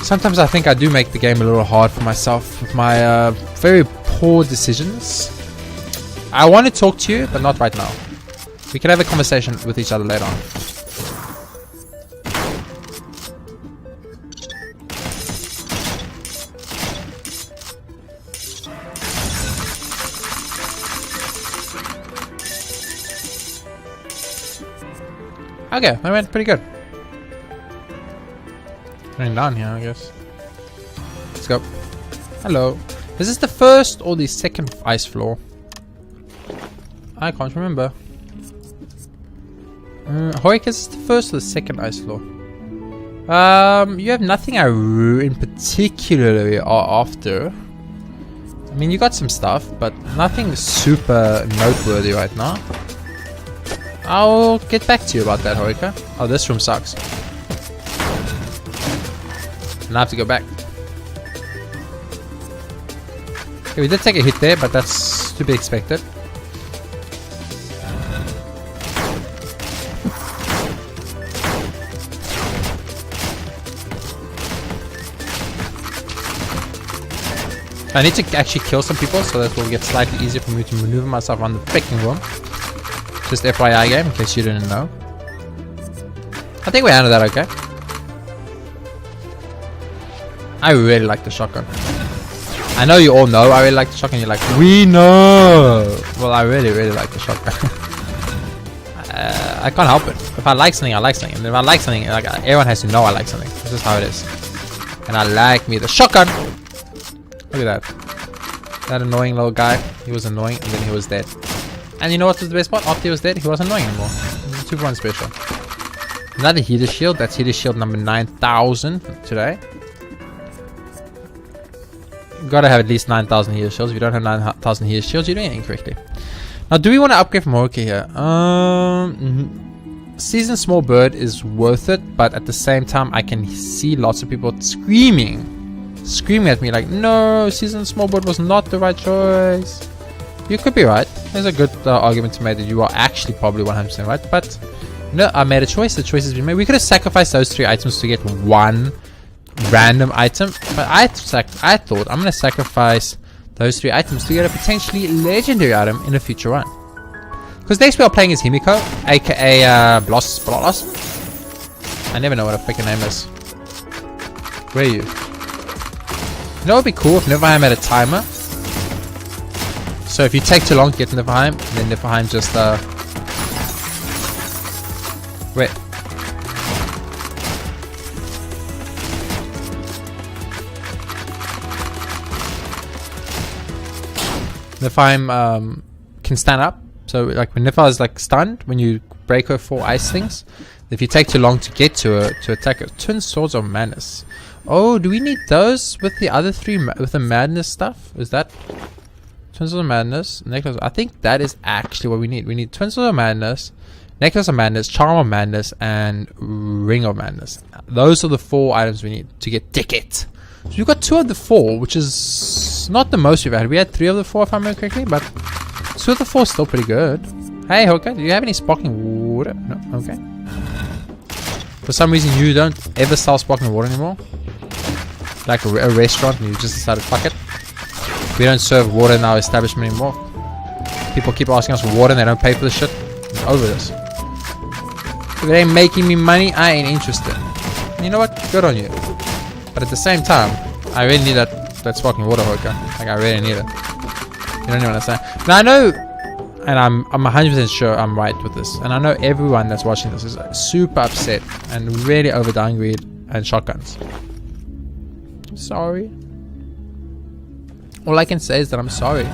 Sometimes I think I do make the game a little hard for myself with my very poor decisions. I want to talk to you, but not right now. We can have a conversation with each other later on. Okay, that went pretty good. Running down here, I guess. Let's go. Hello. Is this the first or the second ice floor? I can't remember. Horay, is this the first or the second ice floor? You have nothing in particular after. I mean, you got some stuff, but nothing super noteworthy right now. I'll get back to you about that, Horay. Oh, this room sucks. And I have to go back. Okay, we did take a hit there, but that's to be expected. I need to actually kill some people, so that will get slightly easier for me to maneuver myself around the freaking room. Just FYI game, in case you didn't know. I think we handled that okay. I really like the shotgun. I know you all know I really like the shotgun. You're like, we know. Well, I really, really like the shotgun. I can't help it. If I like something, I like something. And if I like something, like everyone has to know I like something. This is how it is. And I like me the shotgun. Look at that. That annoying little guy. He was annoying, and then he was dead. And you know what was the best part? After he was dead, he wasn't annoying anymore. 2-for-1 special. Another heater shield. That's heater shield number 9000 today. You gotta have at least 9000 heater shields. If you don't have 9000 heater shields, you're doing it incorrectly. Now, do we want to upgrade from Horay here? Season Small Bird is worth it, but at the same time, I can see lots of people screaming at me like, no, Season Small Bird was not the right choice. You could be right. There's a good argument to make that you are actually probably 100% right. But no, I made a choice. The choice has been made. We could have sacrificed those 3 items to get one random item. But I thought I'm going to sacrifice those 3 items to get a potentially legendary item in a future run. Because next we are playing as Himiko, aka Bloss. I never know what her freaking name is. Where are you? You know what would be cool if Niflheim had a timer? So if you take too long to get to Niflheim, then Niflheim just wait. Niflheim can stand up. So like when Niflheim is like stunned, when you break her 4 ice things, if you take too long to get to her to attack her. Twin Swords of Madness. Oh, do we need those with the other 3 with the madness stuff? Is that Twin Swords of Madness, Necklace? I think that is actually what we need. We need Twin Swords of Madness, Necklace of Madness, Charm of Madness, and Ring of Madness. Those are the 4 items we need to get ticket. So we've got 2 of the 4, which is not the most we've had. We had 3 of the 4 if I remember correctly, but 2 of the 4 is still pretty good. Hey Hoka, do you have any sparkling water? No? Okay. For some reason you don't ever sell sparkling water anymore. Like a restaurant and you just decided fuck it. We don't serve water in our establishment anymore. People keep asking us for water and they don't pay for the shit. I'm over this. If it ain't making me money, I ain't interested. And you know what? Good on you. But at the same time, I really need that sparkling water, Hoka. Like I really need it. You don't even understand. Now I know, and I'm 100% sure I'm right with this, and I know everyone that's watching this is super upset and really over Dungreed and shotguns. Sorry. All I can say is that I'm sorry.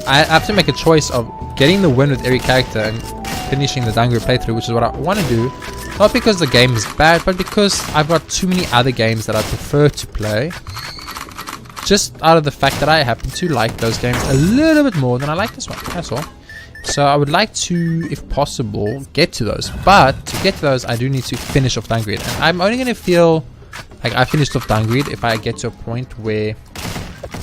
I have to make a choice of getting the win with every character and finishing the Dungreed playthrough, which is what I want to do. Not because the game is bad, but because I've got too many other games that I prefer to play. Just out of the fact that I happen to like those games a little bit more than I like this one. That's all. So I would like to, if possible, get to those. But to get to those, I do need to finish off Dungreed. And I'm only going to feel like I finished off Dungreed if I get to a point where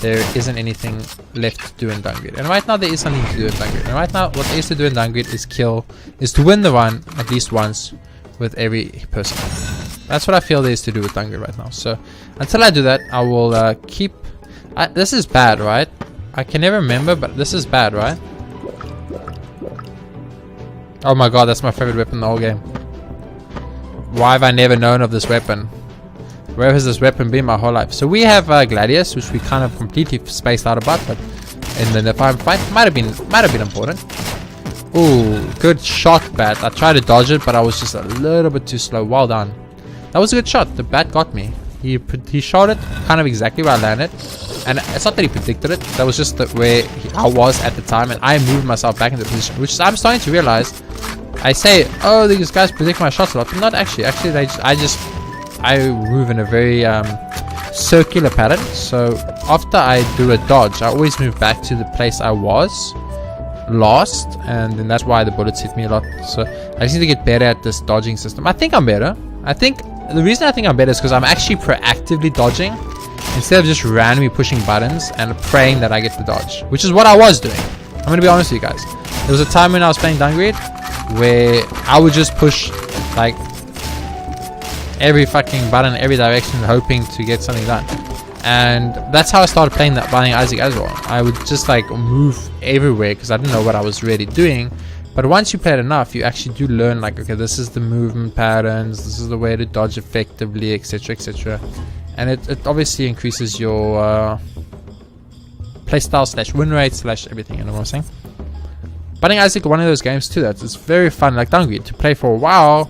there isn't anything left to do in Dungreed. And right now there is something to do in Dungreed. And right now what there is to do in Dungreed is to win the run at least once with every person. That's what I feel there is to do with Dungreed right now. So until I do that, I will keep... this is bad, right? I can never remember, but this is bad, right? Oh my god, that's my favorite weapon in the whole game. Why have I never known of this weapon? Where has this weapon been my whole life? So we have Gladius, which we kind of completely spaced out about, but in the final fight might have been important. Ooh, good shot, Bat. I tried to dodge it, but I was just a little bit too slow. Well done. That was a good shot. The Bat got me. He shot it kind of exactly where I landed, and it's not that he predicted it. That was just where I was at the time, and I moved myself back into the position, which I'm starting to realize. I say, oh, these guys predict my shots a lot, but not actually. Actually, I move in a very circular pattern. So after I do a dodge, I always move back to the place I was last, and then that's why the bullets hit me a lot. So I just need to get better at this dodging system. I think I'm better. I think the reason I think I'm better is because I'm actually proactively dodging instead of just randomly pushing buttons and praying that I get the dodge, which is what I was doing. I'm gonna be honest with you guys. There was a time when I was playing Dungreed where I would just push like every fucking button, every direction, hoping to get something done. And that's how I started playing that Binding Isaac as well. I would just like move everywhere because I didn't know what I was really doing. But once you play it enough, you actually do learn like, okay, this is the movement patterns, this is the way to dodge effectively, etc, etc. And it obviously increases your playstyle slash win rate slash everything, you know what I'm saying? Binding Isaac, one of those games too that's very fun, like Dungreed, to play for a while.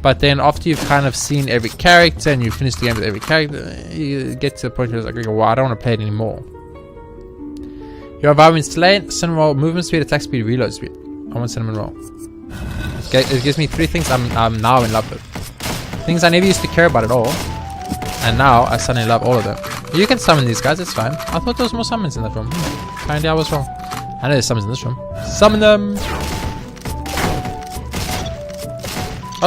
But then after you've kind of seen every character and you finish the game with every character, you get to the point where it's like, okay, well, I don't want to play it anymore. Your environment slate, cinnamon roll, movement speed, attack speed, reload speed. I want cinnamon roll. It gives me 3 things I'm now in love with. Things I never used to care about at all. And now I suddenly love all of them. You can summon these guys, it's fine. I thought there was more summons in that room. Apparently I was wrong. I know there's summons in this room. Summon them!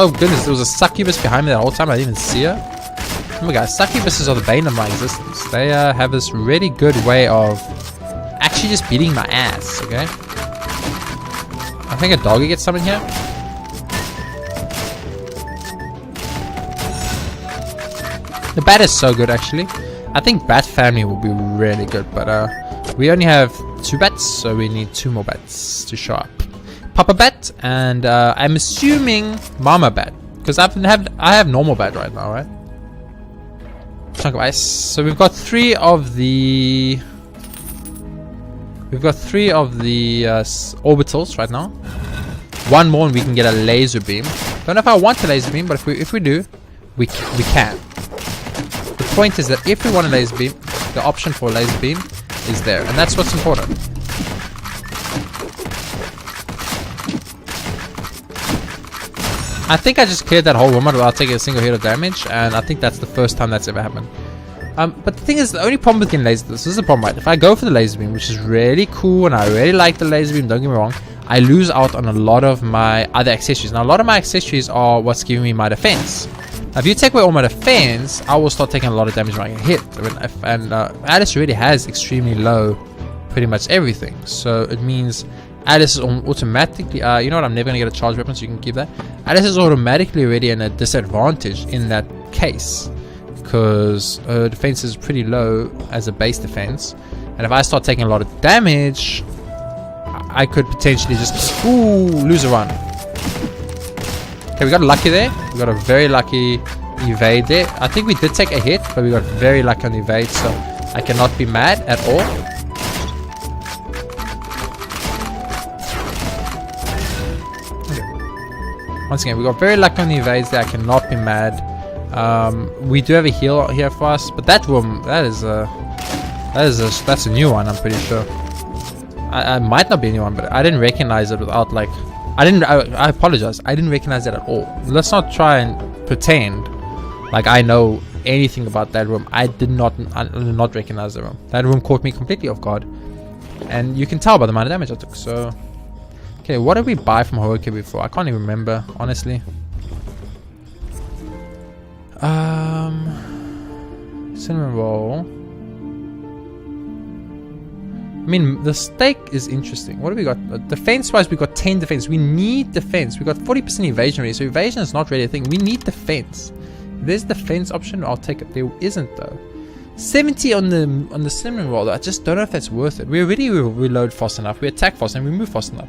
Oh goodness, there was a succubus behind me that whole time. I didn't even see her. Remember guys, succubuses are the bane of my existence. They have this really good way of actually just beating my ass, okay? I think a doggy gets something here. The bat is so good actually. I think bat family will be really good, but we only have 2 bats, so we need 2 more bats to show up. Papa bat and I'm assuming mama bat, because I have normal bat right now, right? Chunk of ice. So we've got 3 of the orbitals right now. 1 more and we can get a laser beam. Don't know if I want a laser beam, but if we do, we can. The point is that if we want a laser beam, the option for a laser beam is there, and that's what's important. I think I just cleared that whole woman without taking a single hit of damage, and I think that's the first time that's ever happened. But the thing is, the only problem with getting laser, this is the problem, right? If I go for the laser beam, which is really cool, and I really like the laser beam, don't get me wrong, I lose out on a lot of my other accessories. Now, a lot of my accessories are what's giving me my defense. Now, if you take away all my defense, I will start taking a lot of damage when I get hit. I mean, Alice already has extremely low pretty much everything. So it means Alice is automatically, you know what, I'm never going to get a charge weapon, so you can keep that. Alice is automatically already in a disadvantage in that case, because her defense is pretty low as a base defense. And if I start taking a lot of damage, I could potentially just lose a run. Okay, we got lucky there. We got a very lucky evade there. I think we did take a hit, but we got very lucky on the evade, so I cannot be mad at all. Once again, we got very lucky on the evades there. I cannot be mad. We do have a heal here for us, but that room, that's a new one. I'm pretty sure. I might not be a new one, but I didn't recognize it without like. I apologize. I didn't recognize it at all. Let's not try and pretend like I know anything about that room. I did not recognize the room. That room caught me completely off guard, and you can tell by the amount of damage I took. So, okay, what did we buy from Horay before? I can't even remember, honestly. Cinnamon roll. I mean, the steak is interesting. What do we got? Defense-wise, we got 10 defense. We need defense. We got 40% evasion already, so evasion is not really a thing. We need defense. If there's defense option, I'll take it. There isn't though. 70 on the cinnamon roll. I just don't know if that's worth it. We already reload fast enough. We attack fast and we move fast enough.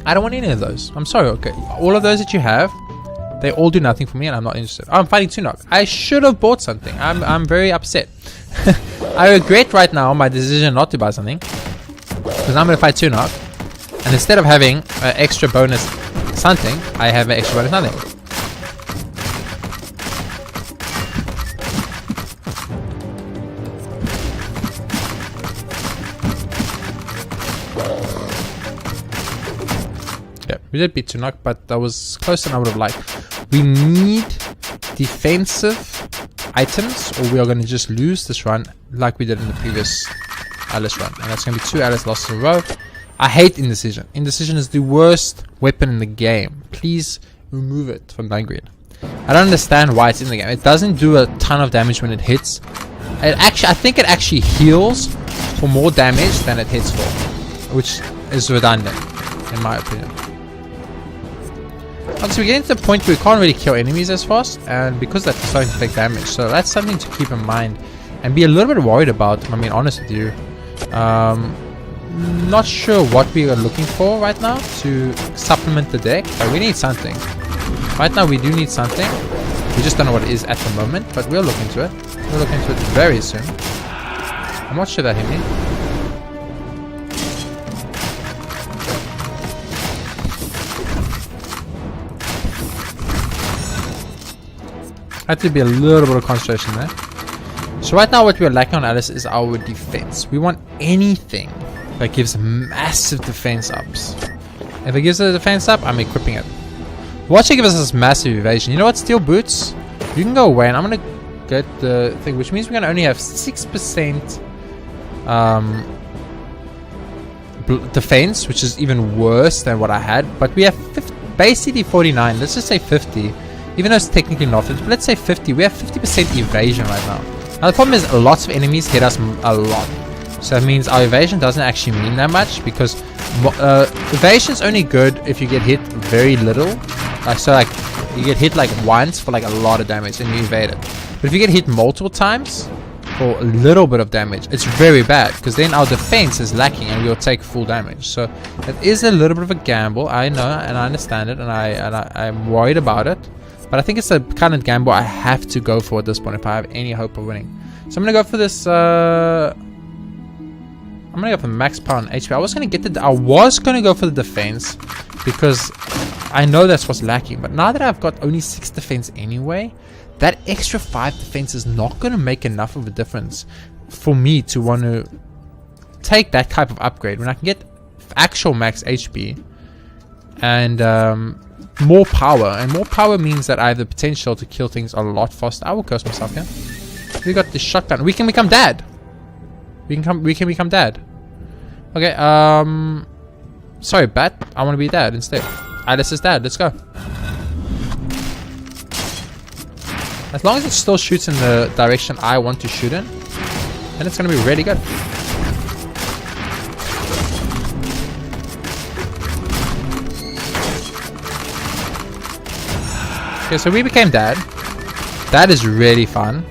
I don't want any of those. I'm sorry. Okay, all of those that you have, they all do nothing for me, and I'm not interested. I'm fighting Tunok. I should have bought something. I'm very upset. I regret right now my decision not to buy something, because I'm gonna fight Tunok, and instead of having an extra bonus something, I have an extra bonus nothing. We did beat Tunok, but that was closer than I would have liked. We need defensive items, or we are going to just lose this run like we did in the previous Alice run. And that's going to be 2 Alice losses in a row. I hate Indecision. Indecision is the worst weapon in the game. Please remove it from Dungreed. I don't understand why it's in the game. It doesn't do a ton of damage when it hits. I think it actually heals for more damage than it hits for, which is redundant, in my opinion. So we're getting to the point where we can't really kill enemies as fast, and because that's starting to take damage, so that's something to keep in mind and be a little bit worried about, if I'm being honest with you. Not sure what we are looking for right now to supplement the deck, but we need something. Right now we do need something. We just don't know what it is at the moment, but we'll look into it. We'll look into it very soon. I'm not sure that hit me. Had to be a little bit of concentration there. So right now what we're lacking on Alice is our defense. We want anything that gives massive defense ups. If it gives a defense up, I'm equipping it. Watch it give us this massive evasion. You know what? Steel boots. You can go away, and I'm gonna get the thing, which means we're gonna only have 6% defense, which is even worse than what I had. But we have basically 49. Let's just say 50. Even though it's technically not 50, but let's say 50. We have 50% evasion right now. Now the problem is lots of enemies hit us a lot. So that means our evasion doesn't actually mean that much, because evasion is only good if you get hit very little. Like you get hit like once for like a lot of damage and you evade it. But if you get hit multiple times for a little bit of damage, it's very bad, because then our defense is lacking and we'll take full damage. So it is a little bit of a gamble. I know and I understand it, and I'm worried about it. But I think it's the kind of gamble I have to go for at this point if I have any hope of winning. So I'm going to go for this. I'm going to go for max power and HP. I was going to go for the defense, because I know that's what's lacking. But now that I've got only 6 defense anyway, that extra 5 defense is not going to make enough of a difference for me to want to take that type of upgrade when I can get actual max HP and more power. And more power means that I have the potential to kill things a lot faster. I will curse myself here. We got the shotgun. We can become dad. We can become dad. Okay, sorry, Bat. I want to be dad instead. Alice is dad. Let's go. As long as it still shoots in the direction I want to shoot in, then it's going to be really good. Okay, so we became dad. That is really fun.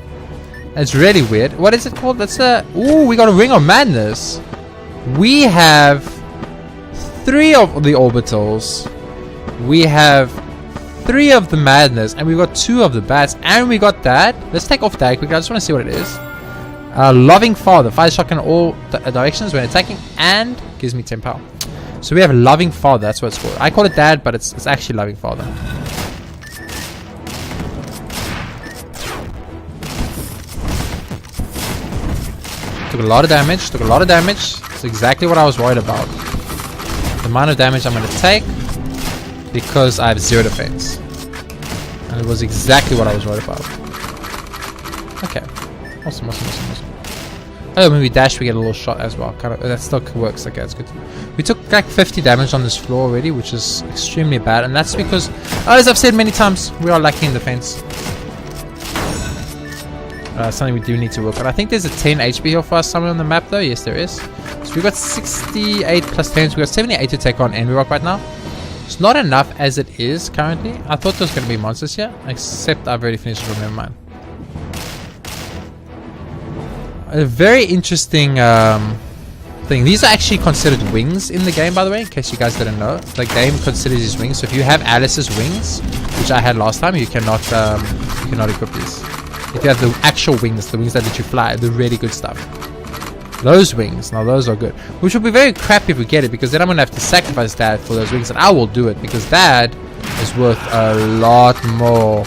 It's really weird. What is it called? That's a... Ooh, we got a Ring of Madness. We have 3 of the orbitals. We have 3 of the madness. And we got 2 of the bats. And we got that. Let's take off that quickly. I just want to see what it is. Loving Father. Fires shotgun in all directions when attacking. And gives me 10 power. So we have loving father. That's what it's called. I call it dad, but it's actually loving father. Took a lot of damage. Took a lot of damage. It's exactly what I was worried about. The amount of damage I'm going to take because I have 0 defense. And it was exactly what I was worried about. Okay. Awesome. Oh, when we dash, we get a little shot as well. Kind of, that still works. Okay, that's good. We took like 50 damage on this floor already, which is extremely bad. And that's because, as I've said many times, we are lacking in defense. Something we do need to work on. I think there's a 10 HP heal for us somewhere on the map though. Yes, there is. So we've got 68 plus 10. So we've got 78 to take on Envy Rock right now. It's not enough as it is currently. I thought there was going to be monsters here. Except I've already finished it. Never mind. A very interesting thing. These are actually considered wings in the game, by the way, in case you guys didn't know. The game considers these wings. So if you have Alice's wings, which I had last time, you cannot equip these. If you have the actual wings, the wings that let you fly, the really good stuff. Those wings, now those are good. Which will be very crappy if we get it, because then I'm going to have to sacrifice Dad for those wings, and I will do it, because Dad is worth a lot more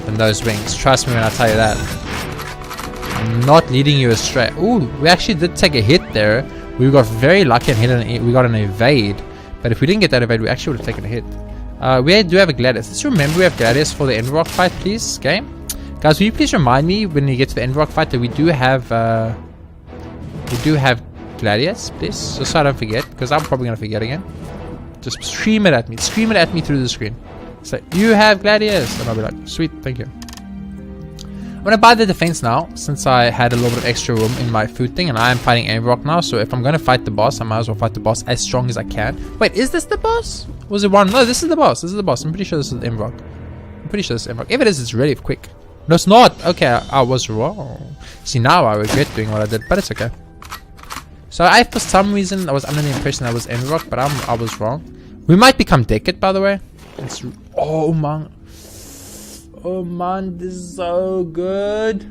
than those wings. Trust me when I tell you that. I'm not leading you astray. Ooh, we actually did take a hit there. We got very lucky and we got an evade. But if we didn't get that evade, we actually would have taken a hit. We do have a Gladius. Let's remember we have Gladius for the Envy Rock fight, please, game. Guys, will you please remind me when you get to the Envy Rock fight that we do have Gladius, please, just so I don't forget, because I'm probably gonna forget again. Just scream it at me through the screen. Say, you have Gladius, and I'll be like, sweet, thank you. I'm gonna buy the defense now, since I had a little bit of extra room in my food thing, and I am fighting Envy Rock now. So if I'm gonna fight the boss, I might as well fight the boss as strong as I can. Wait, is this the boss? Was it one? No, this is the boss. This is the boss. I'm pretty sure this is Envy Rock. I'm pretty sure this is Envy Rock. If it is, it's really quick. No, it's not. Okay, I was wrong. See, now I regret doing what I did, but it's okay. So for some reason, I was under the impression that was Envy Rock, but I was wrong. We might become Decade, by the way. It's, oh man, this is so good.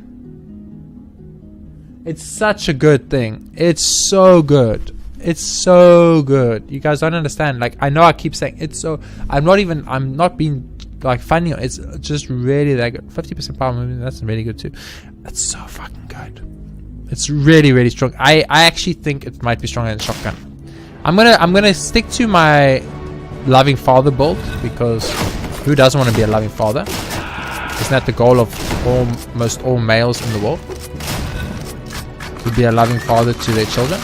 It's such a good thing. It's so good. It's so good. You guys don't understand. Like, I know I keep saying it's so. I'm not being like funny. It's just really that good. 50% power movement. That's really good too. That's so fucking good. It's really, really strong. I actually think it might be stronger than shotgun. I'm gonna stick to my loving father build, because who doesn't want to be a loving father? Isn't that the goal of almost all males in the world? To be a loving father to their children.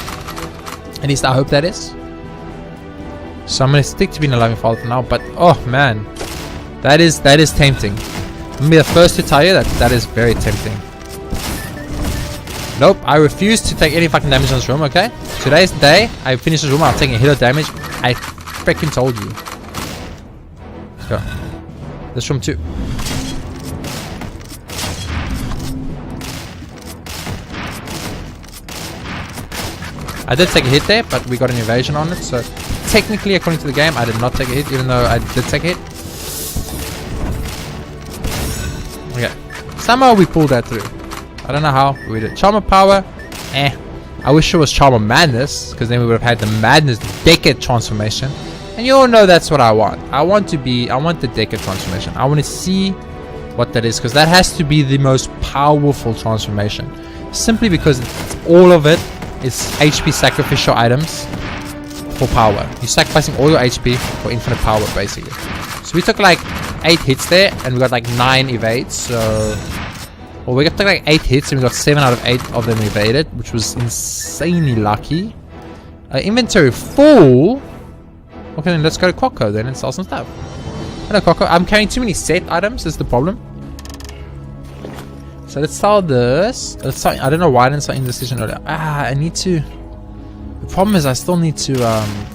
At least I hope that is. So I'm gonna stick to being a loving father for now. But oh man, that is tempting. I'm gonna be the first to tell you that is very tempting. Nope, I refuse to take any fucking damage on this room, okay? Today's the day I finish this room, I'm taking a hit of damage. I freaking told you. Let's go. This room too. I did take a hit there, but we got an evasion on it, so technically, according to the game, I did not take a hit, even though I did take a hit. Okay. Somehow we pulled that through. I don't know how, but we did. Charm of Power, I wish it was Charm of Madness, because then we would have had the Madness Decade transformation. And you all know that's what I want. I want the Decade transformation. I want to see what that is, because that has to be the most powerful transformation. Simply because all of it is HP sacrificial items for power. You're sacrificing all your HP for infinite power, basically. So we took like 8 hits there, and we got like 9 evades, so... Well, we got like 8 hits, and we got 7 out of 8 of them evaded, which was insanely lucky. Inventory full. Okay, then let's go to Quaco then and sell some stuff. Hello, Quaco. I'm carrying too many set items, is the problem. So let's sell this. I don't know why I didn't sell Indecision earlier. I need to... The problem is I still need to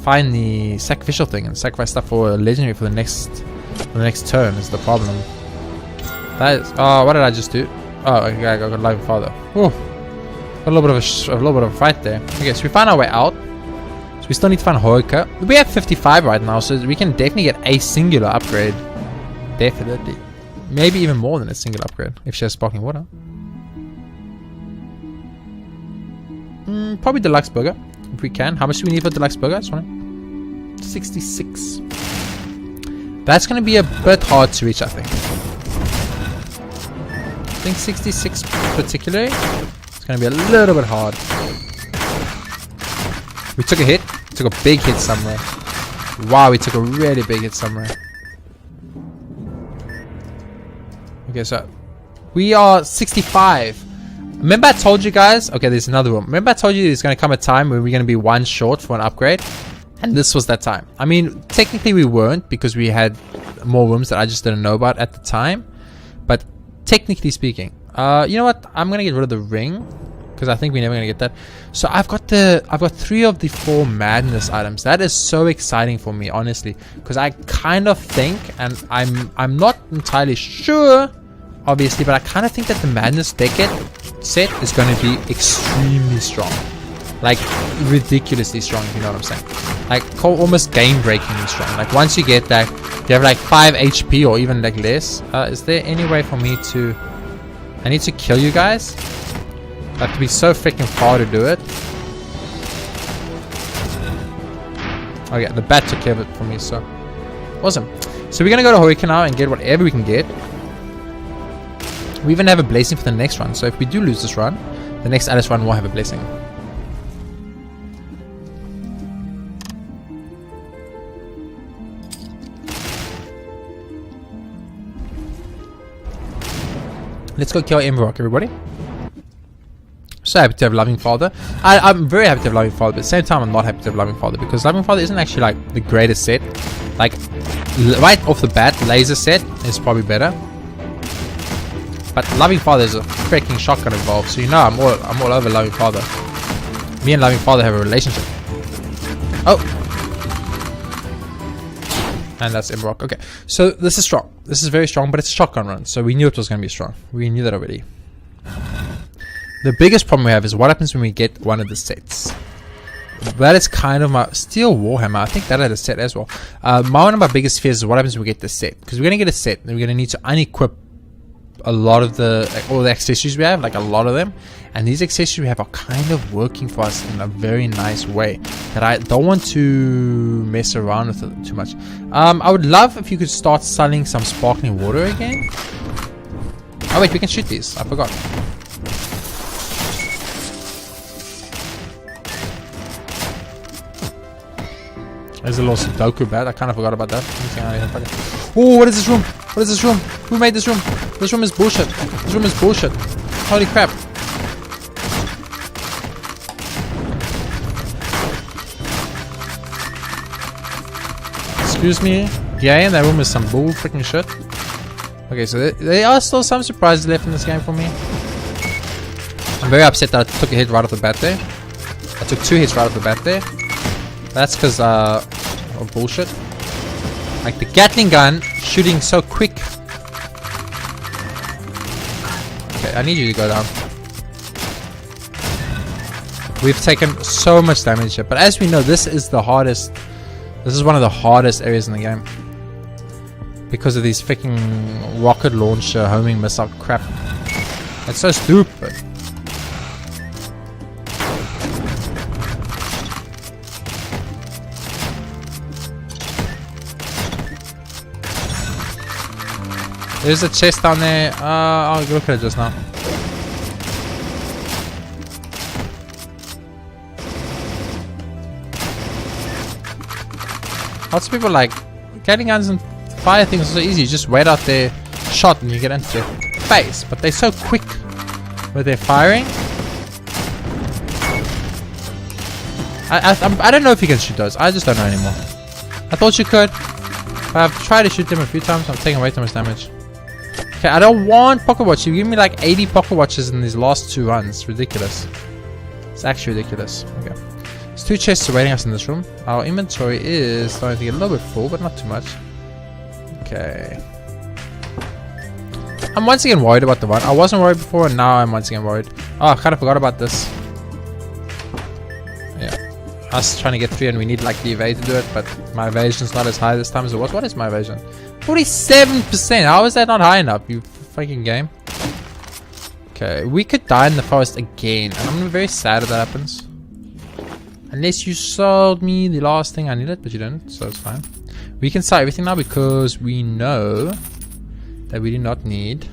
find the sacrificial thing and sacrifice stuff for a legendary for the next turn is the problem. That is... Oh, what did I just do? Oh, okay, I got a live father. Oh, got a little bit of a fight there. Okay, so we find our way out. So we still need to find Horay. We have 55 right now, so we can definitely get a singular upgrade. Definitely. Maybe even more than a single upgrade if she has sparkling water. Probably deluxe burger if we can. How much do we need for deluxe burger? 66. That's going to be a bit hard to reach, I think. I think 66 particularly. It's going to be a little bit hard. We took a hit. Took a big hit somewhere. Wow, we took a really big hit somewhere. Okay, so we are 65. Remember I told you guys? Okay, there's another room. Remember I told you there's going to come a time where we're going to be one short for an upgrade? And this was that time. I mean, technically we weren't because we had more rooms that I just didn't know about at the time. But technically speaking, you know what? I'm going to get rid of the ring because I think we're never going to get that. So I've got 3 of the 4 madness items. That is so exciting for me, honestly, because I kind of think, and I'm not entirely sure, obviously, but I kind of think that the madness set is going to be extremely strong. Like, ridiculously strong, if you know what I'm saying. Like, almost game-breakingly strong. Like, once you get that, you have like 5 HP or even like less. Is there any way for me to... I need to kill you guys? I have to be so freaking far to do it. Okay, the bat took care of it for me, so... Awesome. So we're going to go to Horay now and get whatever we can get. We even have a blessing for the next run. So if we do lose this run, the next Alice run will have a blessing. Let's go kill Rock, everybody. So happy to have Loving Father. I'm very happy to have Loving Father, but at the same time I'm not happy to have Loving Father because Loving Father isn't actually like the greatest set. Like right off the bat, laser set is probably better. But Loving Father is a freaking shotgun involved, so you know I'm all over Loving Father. Me and Loving Father have a relationship. Oh, and that's Rock. Okay, so this is strong. This is very strong, but it's a shotgun run, so we knew it was going to be strong. We knew that already. The biggest problem we have is what happens when we get one of the sets. That is kind of my Steel Warhammer. I think that had a set as well. One of my biggest fears is what happens when we get the set, because we're going to get a set and we're going to need to unequip a lot of all the accessories we have, like a lot of them, and these accessories we have are kind of working for us in a very nice way that I don't want to mess around with it too much. I would love if you could start selling some sparkling water again. Oh wait, we can shoot these. I forgot. There's a little Sudoku bat. I kind of forgot about that. Oh, what is this room? What is this room? Who made this room? This room is bullshit. This room is bullshit. Holy crap. Excuse me. Yeah, and that room is some bull freaking shit. Okay, so there are still some surprises left in this game for me. I'm very upset that I took a hit right off the bat there. I took 2 hits right off the bat there. That's because of bullshit. Like the Gatling gun shooting so quick. Okay, I need you to go down. We've taken so much damage here, but as we know, this is the hardest. This is one of the hardest areas in the game because of these freaking rocket launcher homing missile crap. It's so stupid. There's a chest down there. I'll look at it just now. Lots of people like getting guns and fire things are so easy. You just wait out there, shot, and you get into their face. But they're so quick with their firing. I don't know if you can shoot those. I just don't know anymore. I thought you could. I've tried to shoot them a few times. I'm taking way too much damage. Okay, I don't want pocket watch. You give me like 80 pocket watches in these last 2 runs. It's ridiculous. It's actually ridiculous. Okay. There's 2 chests awaiting us in this room. Our inventory is starting to get a little bit full, but not too much. Okay. I'm once again worried about the run. I wasn't worried before, and now I'm once again worried. Oh, I kind of forgot about this. Yeah. Us trying to get 3 and we need like the evade to do it, but my evasion's not as high this time as it was. What is my evasion? 47%. How is that not high enough, you freaking game? Okay, we could die in the forest again, and I'm very sad if that happens. Unless you sold me the last thing I needed, but you didn't, so it's fine. We can sell everything now because we know that we do not need.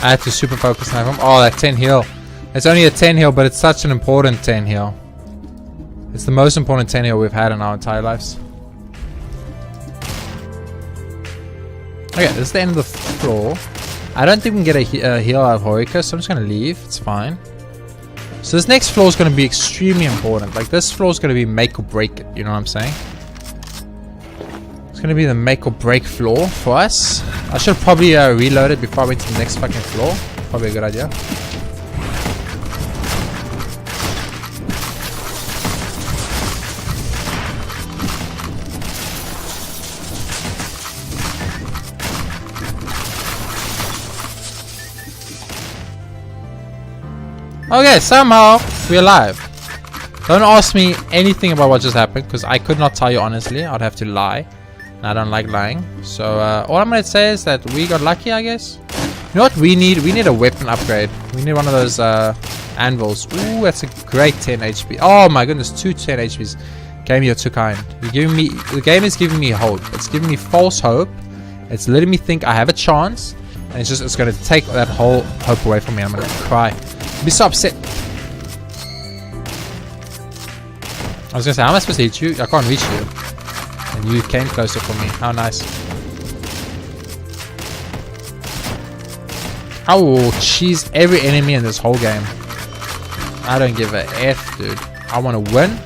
I had to super focus on him. Oh, that 10 heal. It's only a 10 heal, but it's such an important 10 heal. It's the most important 10 heal we've had in our entire lives. Okay, this is the end of the floor. I don't think we can get a heal out of Hoika, so I'm just going to leave. It's fine. So this next floor is going to be extremely important. Like, this floor is going to be make or break it. You know what I'm saying? It's going to be the make or break floor for us. I should probably reload it before I went to the next fucking floor. Probably a good idea. Okay, somehow we're alive. Don't ask me anything about what just happened because I could not tell you honestly. I'd have to lie. And I don't like lying. So all I'm going to say is that we got lucky, I guess. You know what we need? We need a weapon upgrade. We need one of those anvils. Ooh, that's a great 10 HP. Oh my goodness, 10 HPs. Game, you're too kind. You're giving me, the game is giving me hope. It's giving me false hope. It's letting me think I have a chance. And it's going to take that whole hope away from me. I'm going to cry. Be so upset. I was gonna say, how am I supposed to hit you? I can't reach you. And you came closer for me. How nice. Oh, jeez. Every enemy in this whole game. I don't give a F, dude. I want to win.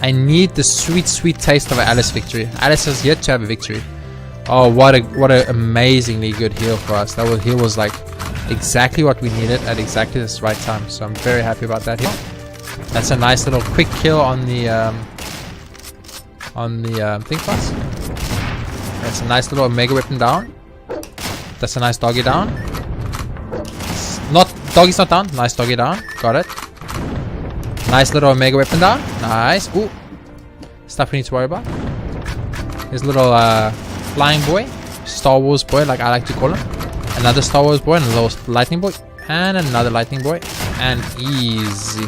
I need the sweet, sweet taste of an Alice victory. Alice has yet to have a victory. Oh, what a amazingly good heal for us. That heal was like exactly what we needed at exactly this right time. So I'm very happy about that heal. That's a nice little quick kill on the thing plus. That's a nice little Omega weapon down. That's a nice doggy down. Doggy's not down. Nice doggy down. Got it. Nice little Omega weapon down. Nice. Ooh. Stuff we need to worry about. Here's a little flying boy. Star Wars boy, like I like to call him. Another Star Wars boy and a little lightning boy. And another lightning boy. And easy.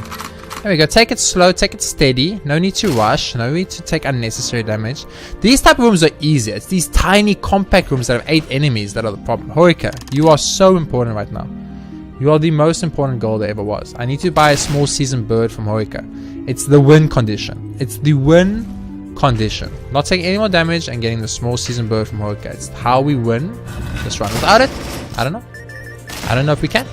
There we go. Take it slow. Take it steady. No need to rush. No need to take unnecessary damage. These type of rooms are easier. It's these tiny compact rooms that have 8 enemies that are the problem. Hoika, you are so important right now. You are the most important goal there ever was. I need to buy a small seasoned bird from Hoika. It's the win condition. It's the win condition. Not taking any more damage and getting the small seasoned bird from Hoika. It's how we win this run. Without it, I don't know. I don't know if we can.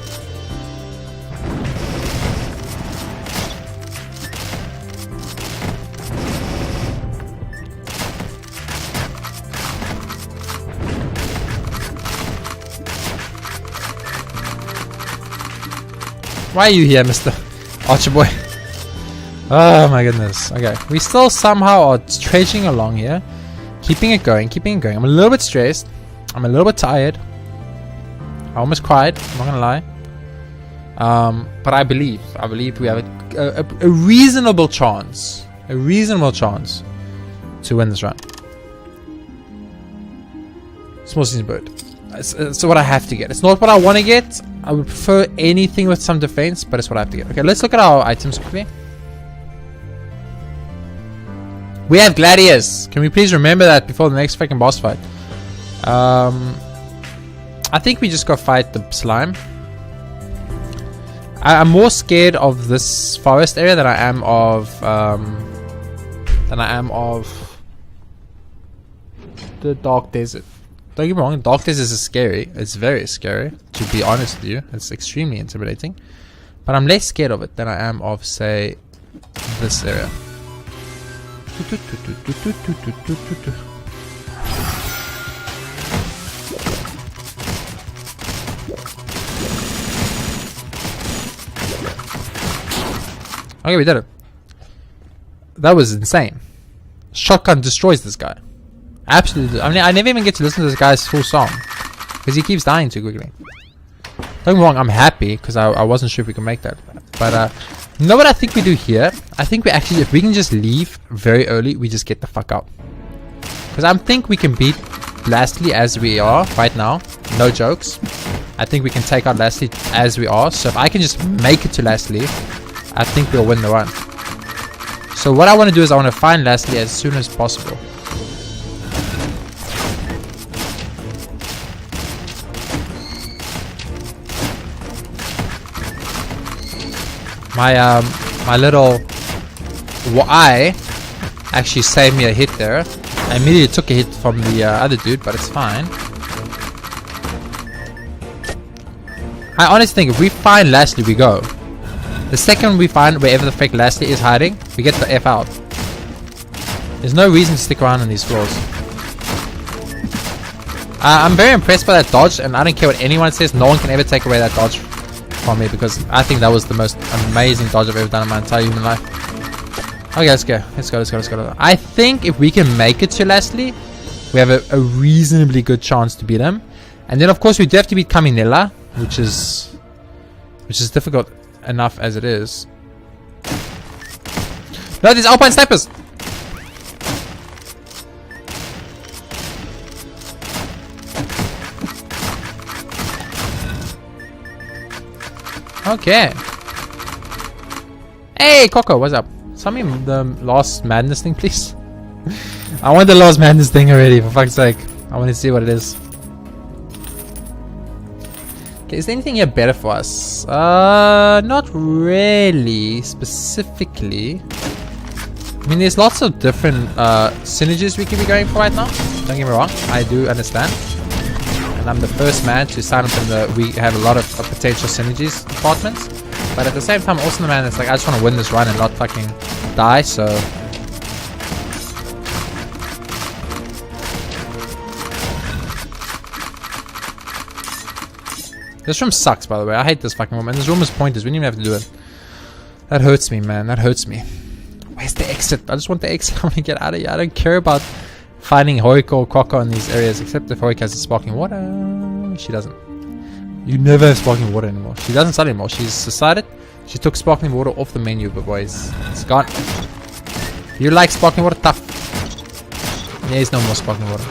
Why are you here, Mr. Archer Boy? Oh my goodness. Okay, we still somehow are trudging along here. Keeping it going, keeping it going. I'm a little bit stressed. I'm a little bit tired. I almost cried, I'm not gonna lie. But I believe we have a reasonable chance. A reasonable chance to win this run. Small season bird. It's what I have to get. It's not what I want to get. I would prefer anything with some defense, but it's what I have to get. Okay, let's look at our items quickly. We have gladiators. Can we please remember that before the next freaking boss fight? I think we just go fight the slime. I'm more scared of this forest area than I am of the dark desert. Don't get me wrong, dark desert is scary. It's very scary, to be honest with you. It's extremely intimidating. But I'm less scared of it than I am of, say, this area. Okay, we did it. That was insane. Shotgun destroys this guy. Absolutely. I mean, I never even get to listen to this guy's full song because he keeps dying too quickly. Don't get me wrong, I'm happy because I wasn't sure if we can make that. But you know what I think we do here? I think we actually, if we can just leave very early, we just get the fuck out. Because I think we can beat Lastly as we are right now. No jokes. I think we can take out Lastly as we are. So if I can just make it to Lastly, I think we'll win the run. So what I want to do is I want to find Lastly as soon as possible. My little Y actually saved me a hit there. I immediately took a hit from the other dude, but it's fine. I honestly think if we find Lastly, we go. The second we find wherever the fake Lastly is hiding, we get the F out. There's no reason to stick around on these floors. I'm very impressed by that dodge, and I don't care what anyone says. No one can ever take away that dodge from me, because I think that was the most amazing dodge I've ever done in my entire human life. Okay, let's go. I think if we can make it to Lastly, we have a reasonably good chance to beat him. And then of course we do have to beat Caminella, which is difficult enough as it is. No, these Alpine snipers! Okay. Hey, Coco, what's up? Tell me the Lost Madness thing, please. I want the Lost Madness thing already, for fuck's sake. I want to see what it is. Okay, is there anything here better for us? Not really, specifically. I mean, there's lots of different synergies we could be going for right now. Don't get me wrong, I do understand. And I'm the first man to sign up in the we have a lot of potential synergies departments. But at the same time, also the man that's like, I just want to win this run and not fucking die, so. This room sucks, by the way. I hate this fucking room. And this room is pointless. We didn't even have to do it. That hurts me, man. That hurts me. Where's the exit? I just want the exit. I want to get out of here. I don't care about finding Hoiko or Koko in these areas, except if Hoiko has a sparkling water. She doesn't. You never have sparkling water anymore. She doesn't sell anymore. She's decided she took sparkling water off the menu, but boys, it's gone. You like sparkling water? Tough. There's no more sparkling water.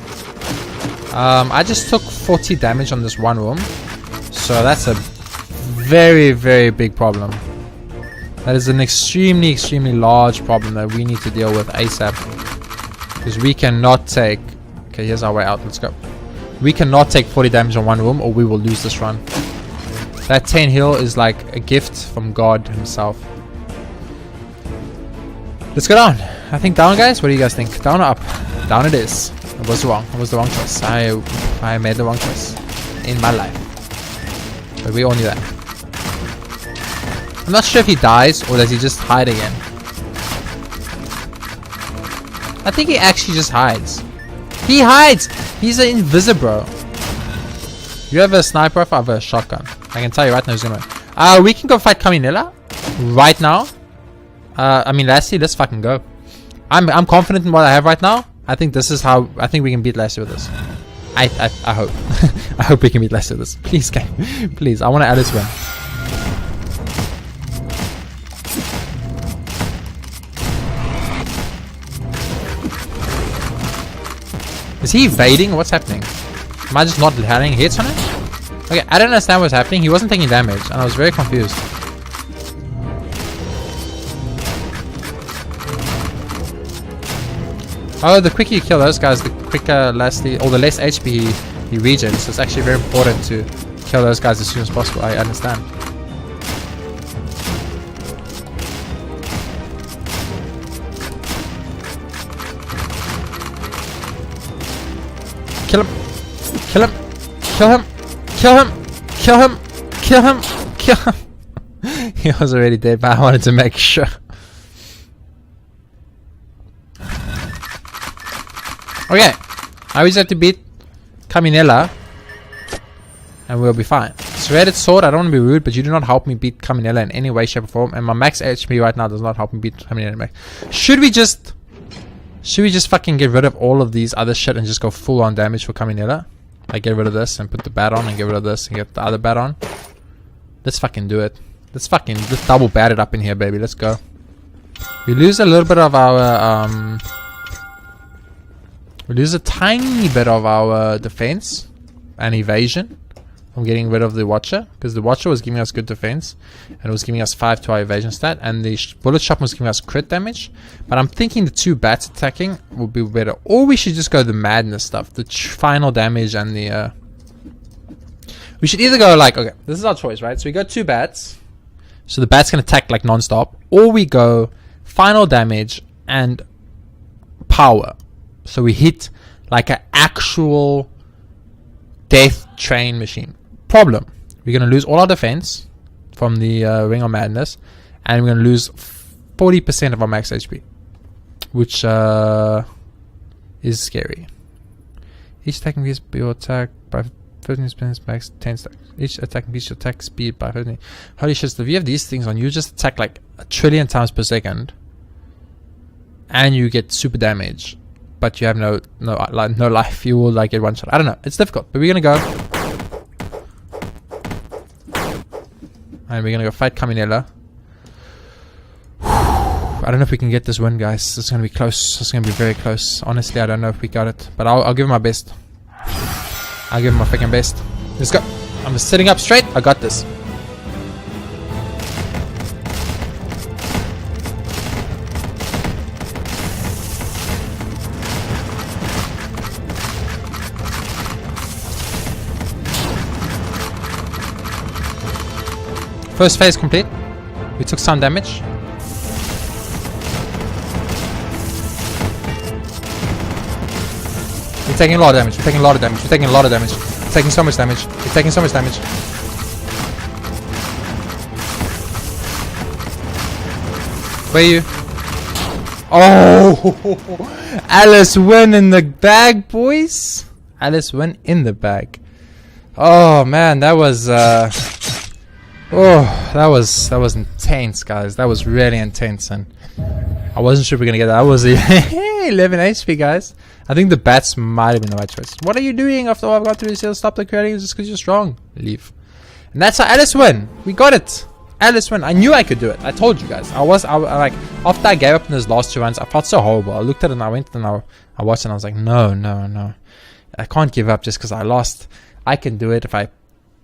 I just took 40 damage on this one room, so that's a very, very big problem. That is an extremely, extremely large problem that we need to deal with ASAP. Because we cannot take... Okay, here's our way out. Let's go. We cannot take 40 damage on one room or we will lose this run. That 10 heal is like a gift from God himself. Let's go down. I think down, guys. What do you guys think? Down or up? Down it is. It was wrong. It was the wrong choice. I made the wrong choice in my life. But we all knew that. I'm not sure if he dies or does he just hide again. I think he actually just hides. He hides! He's an invisible. You have a sniper rifle? I have a shotgun. I can tell you right now who's gonna. We can go fight Caminella right now. I mean, Lastly, let's fucking go. I'm confident in what I have right now. I think this is how I think we can beat Lastly with this. I hope. I hope we can beat Lastly with this. Please, game. Please, I want to Alice win. Is he evading? What's happening? Am I just not having hits on him? Okay, I don't understand what's happening. He wasn't taking damage, and I was very confused. Oh, the quicker you kill those guys, the quicker Lastly, or the less HP he regens. So it's actually very important to kill those guys as soon as possible. I understand. Kill him! Kill him! Kill him! Kill him! Kill him! Kill him! Kill him! He was already dead, but I wanted to make sure. Okay, now we just have to beat Caminella and we'll be fine. Shredded sword, I don't want to be rude, but you do not help me beat Caminella in any way, shape or form, and my max HP right now does not help me beat Caminella. Should we just fucking get rid of all of these other shit and just go full on damage for Caminella? Like get rid of this and put the bat on and get rid of this and get the other bat on. Let's fucking do it. Let's double bat it up in here, baby. Let's go. We lose a little bit of our we lose a tiny bit of our defense and evasion from getting rid of the Watcher, because the Watcher was giving us good defense and it was giving us 5 to our evasion stat, and the bullet shot was giving us crit damage. But I'm thinking the 2 bats attacking would be better, or we should just go the madness stuff, the final damage and the we should either go like, okay, this is our choice, right? So we go 2 bats, so the bats can attack like non-stop, or we go final damage and power, so we hit like an actual death train machine. Problem, we're going to lose all our defense from the Ring of Madness, and we're going to lose 40% of our max HP, which is scary. Each attacking piece will attack by 15 spins, max 10 stacks. Each attacking piece will attack speed by 15. Holy shit, so if you have these things on, you just attack like 1 trillion times per second, and you get super damage, but you have no life. You will like get one shot. I don't know, it's difficult, but we're gonna go, and we're gonna go fight Caminella. I don't know if we can get this win, guys. It's gonna be close. It's gonna be very close. Honestly, I don't know if we got it, but I'll give it my best. I'll give it my freaking best. Let's go. I'm just sitting up straight. I got this. First phase complete. We took some damage. We're taking a lot of damage. We're taking a lot of damage. We're taking a lot of damage. We're taking so much damage. We're taking so much damage. Where are you? Oh! Alice win in the bag, boys. Alice win in the bag. Oh man, that was oh, that was intense, guys. That was really intense, and I wasn't sure we were gonna get that. I was 11 HP, guys. I think the bats might have been the right choice. What are you doing after I've got through this? Stop the creating just because you're strong. Leave. And that's how Alice win. We got it. Alice win. I knew I could do it. I told you guys. I like, after I gave up in those last 2 runs, I felt so horrible. I looked at it and I went and I watched it and I was like, no. I can't give up just because I lost. I can do it if I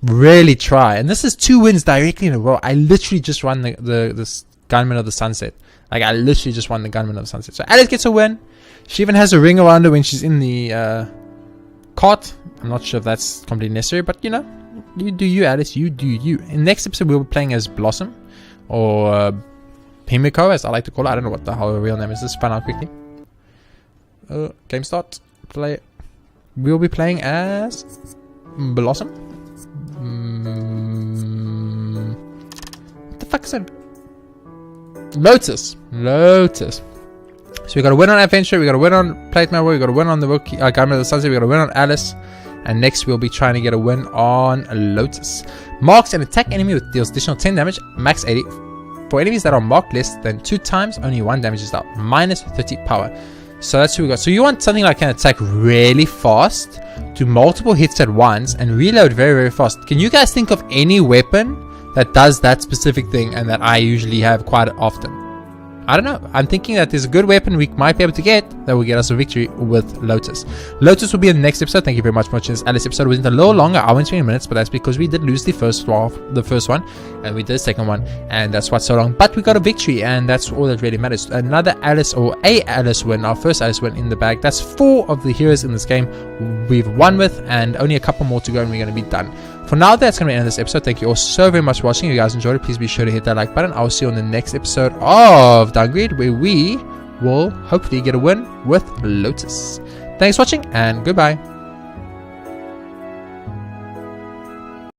really try. And this is 2 wins directly in a row. I literally just won the Gunman of the Sunset. Like, I literally just won the Gunman of the Sunset. So Alice gets a win. She even has a ring around her when she's in the cart. I'm not sure if that's completely necessary, but you know, you do you, Alice. You do you. In the next episode, we'll be playing as Blossom, or Himiko, as I like to call it. I don't know what the whole real name is. Let's find out quickly. Game start. Play. We'll be playing as Blossom. What the fuck is it? Lotus. So we got to win on Adventure, we got to win on Plate Mail, we got to win on the Gunman of the Sunset, we got to win on Alice, and next we'll be trying to get a win on Lotus. Marks an attack enemy with deals additional 10 damage, max 80. For enemies that are marked less than 2 times, only 1 damage is dealt, minus 30 power. So that's what we got. So you want something like can attack really fast, do multiple hits at once, and reload very, very fast. Can you guys think of any weapon that does that specific thing and that I usually have quite often? I don't know. I'm thinking that there's a good weapon we might be able to get that will get us a victory with Lotus. Lotus will be in the next episode. Thank you very much for watching this Alice episode. It was a little longer, hour and 20 minutes, but that's because we did lose the first one, and we did the second one, and that's what's so long. But we got a victory, and that's all that really matters. Another Alice, or a Alice win, our first Alice win in the bag. That's 4 of the heroes in this game we've won with, and only a couple more to go, and we're going to be done. For now, that's going to be the end of this episode. Thank you all so very much for watching. If you guys enjoyed it, please be sure to hit that like button. I'll see you on the next episode of Dungreed, where we will hopefully get a win with Lotus. Thanks for watching, and goodbye.